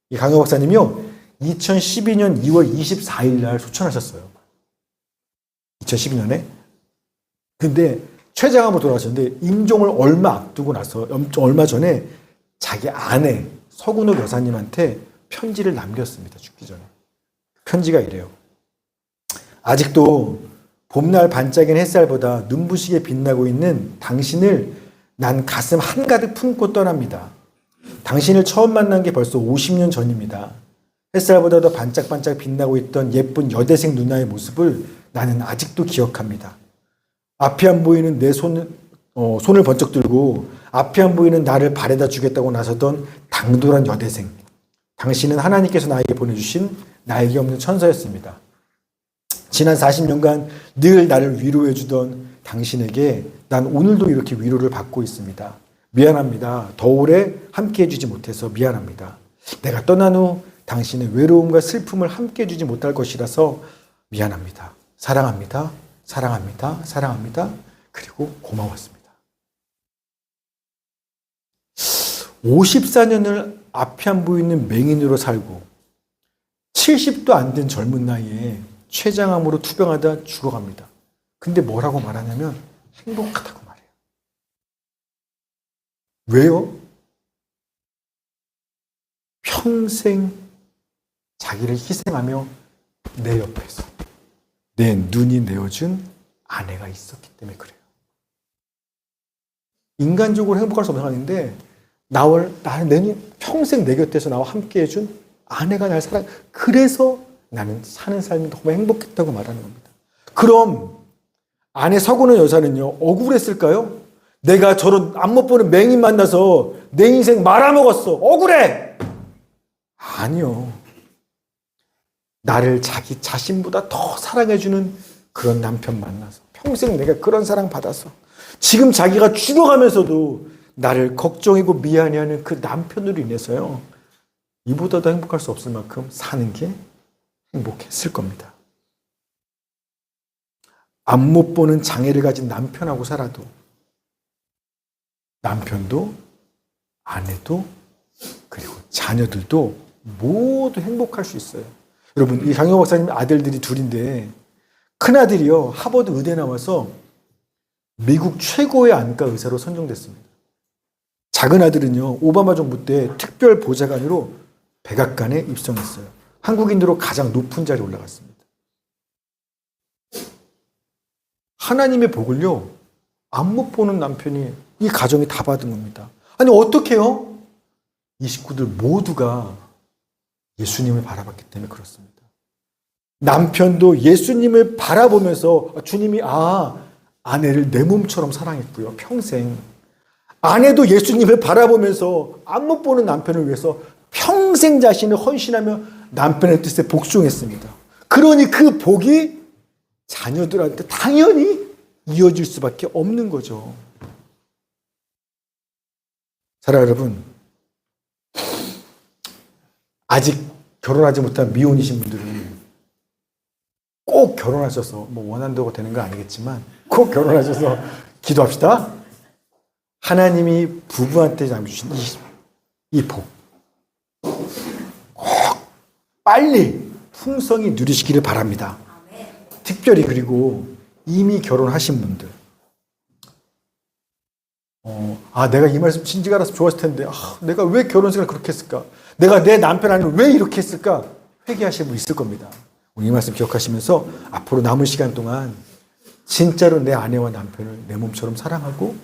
Speaker 1: 이 강효 박사님이요 2012년 2월 24일 날 소천하셨어요. 2012년에. 근데 췌장암으로 돌아가셨는데 임종을 얼마 전에 자기 아내 서군옥 여사님한테 편지를 남겼습니다. 죽기 전에. 편지가 이래요. 아직도 봄날 반짝이는 햇살보다 눈부시게 빛나고 있는 당신을 난 가슴 한가득 품고 떠납니다. 당신을 처음 만난 게 벌써 50년 전입니다. 햇살보다 더 반짝반짝 빛나고 있던 예쁜 여대생 누나의 모습을 나는 아직도 기억합니다. 앞이 안 보이는 내 손을 번쩍 들고 앞이 안 보이는 나를 발에다 주겠다고 나서던 당돌한 여대생. 당신은 하나님께서 나에게 보내주신 나에게 없는 천사였습니다. 지난 40년간 늘 나를 위로해주던 당신에게 난 오늘도 이렇게 위로를 받고 있습니다. 미안합니다. 더 오래 함께 해주지 못해서 미안합니다. 내가 떠난 후 당신의 외로움과 슬픔을 함께 해주지 못할 것이라서 미안합니다. 사랑합니다. 사랑합니다. 사랑합니다. 그리고 고마웠습니다. 54년을 앞이 안 보이는 맹인으로 살고 70도 안 된 젊은 나이에 췌장암으로 투병하다 죽어갑니다. 근데 뭐라고 말하냐면 행복하다고 말해요. 왜요? 평생 자기를 희생하며 내 옆에서 내 눈이 내어준 아내가 있었기 때문에 그래요. 인간적으로 행복할 수 없는 상황인데 나는 평생 내 곁에서 나와 함께 해준 아내가 날 사랑, 그래서 나는 사는 삶이 너무 행복했다고 말하는 겁니다. 그럼 아내 서구는 여사는요 억울했을까요? 내가 저런 앞못 보는 맹인 만나서 내 인생 말아먹었어. 억울해! 아니요. 나를 자기 자신보다 더 사랑해주는 그런 남편 만나서 평생 내가 그런 사랑 받아서 지금 자기가 죽어가면서도 나를 걱정이고 미안해하는 그 남편으로 인해서요 이보다 더 행복할 수 없을 만큼 사는 게 행복했을 겁니다. 앞못 보는 장애를 가진 남편하고 살아도 남편도 아내도 그리고 자녀들도 모두 행복할 수 있어요. 여러분 이 강효 박사님 아들들이 둘인데 큰아들이요 하버드 의대 나와서 미국 최고의 안과 의사로 선정됐습니다. 작은 아들은요 오바마 정부 때 특별 보좌관으로 백악관에 입성했어요. 한국인으로 가장 높은 자리에 올라갔습니다. 하나님의 복을요 앞못 보는 남편이 이 가정이 다 받은 겁니다. 아니 어떡해요? 이 식구들 모두가 예수님을 바라봤기 때문에 그렇습니다. 남편도 예수님을 바라보면서 주님이 아내를 내 몸처럼 사랑했고요. 평생. 아내도 예수님을 바라보면서 앞못 보는 남편을 위해서 평생 자신을 헌신하며 남편의 뜻에 복종했습니다. 그러니 그 복이 자녀들한테 당연히 이어질 수밖에 없는 거죠. 사랑하는 여러분, 아직 결혼하지 못한 미혼이신 분들은 꼭 결혼하셔서 원한다고 되는 거 아니겠지만 꼭 결혼하셔서 기도합시다. 하나님이 부부한테 주신 이 복 꼭 빨리 풍성히 누리시기를 바랍니다. 특별히 그리고 이미 결혼하신 분들 내가 이 말씀 진지가 알았으면 좋았을 텐데, 내가 왜 결혼 생활을 그렇게 했을까? 내가 내 남편 아니면 왜 이렇게 했을까? 회개하시는 분 있을 겁니다. 오늘 이 말씀 기억하시면서 앞으로 남은 시간 동안 진짜로 내 아내와 남편을 내 몸처럼 사랑하고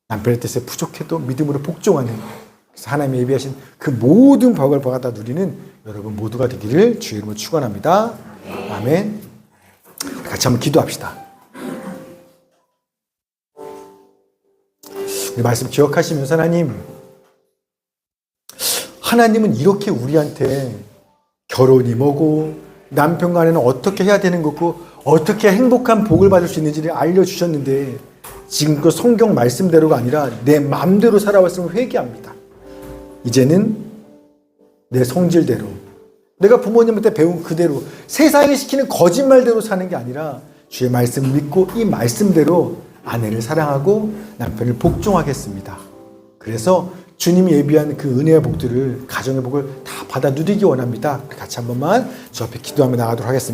Speaker 1: 남편의 뜻에 부족해도 믿음으로 복종하는, 그래서 하나님이 예비하신 그 모든 복을 받아 누리는 여러분 모두가 되기를 주의 이름으로 축원합니다. 아멘. 같이 한번 기도합시다. 이 말씀 기억하시면서 하나님은 이렇게 우리한테 결혼이 뭐고 남편과 아내는 어떻게 해야 되는 거고 어떻게 행복한 복을 받을 수 있는지를 알려주셨는데 지금 그 성경 말씀대로가 아니라 내 마음대로 살아왔으면 회개합니다. 이제는 내 성질대로 내가 부모님한테 배운 그대로 세상이 시키는 거짓말대로 사는 게 아니라 주의 말씀을 믿고 이 말씀대로 아내를 사랑하고 남편을 복종하겠습니다. 그래서 주님이 예비한 그 은혜의 복들을, 가정의 복을 다 받아 누리기 원합니다. 같이 한 번만 저 앞에 기도하며 나가도록 하겠습니다.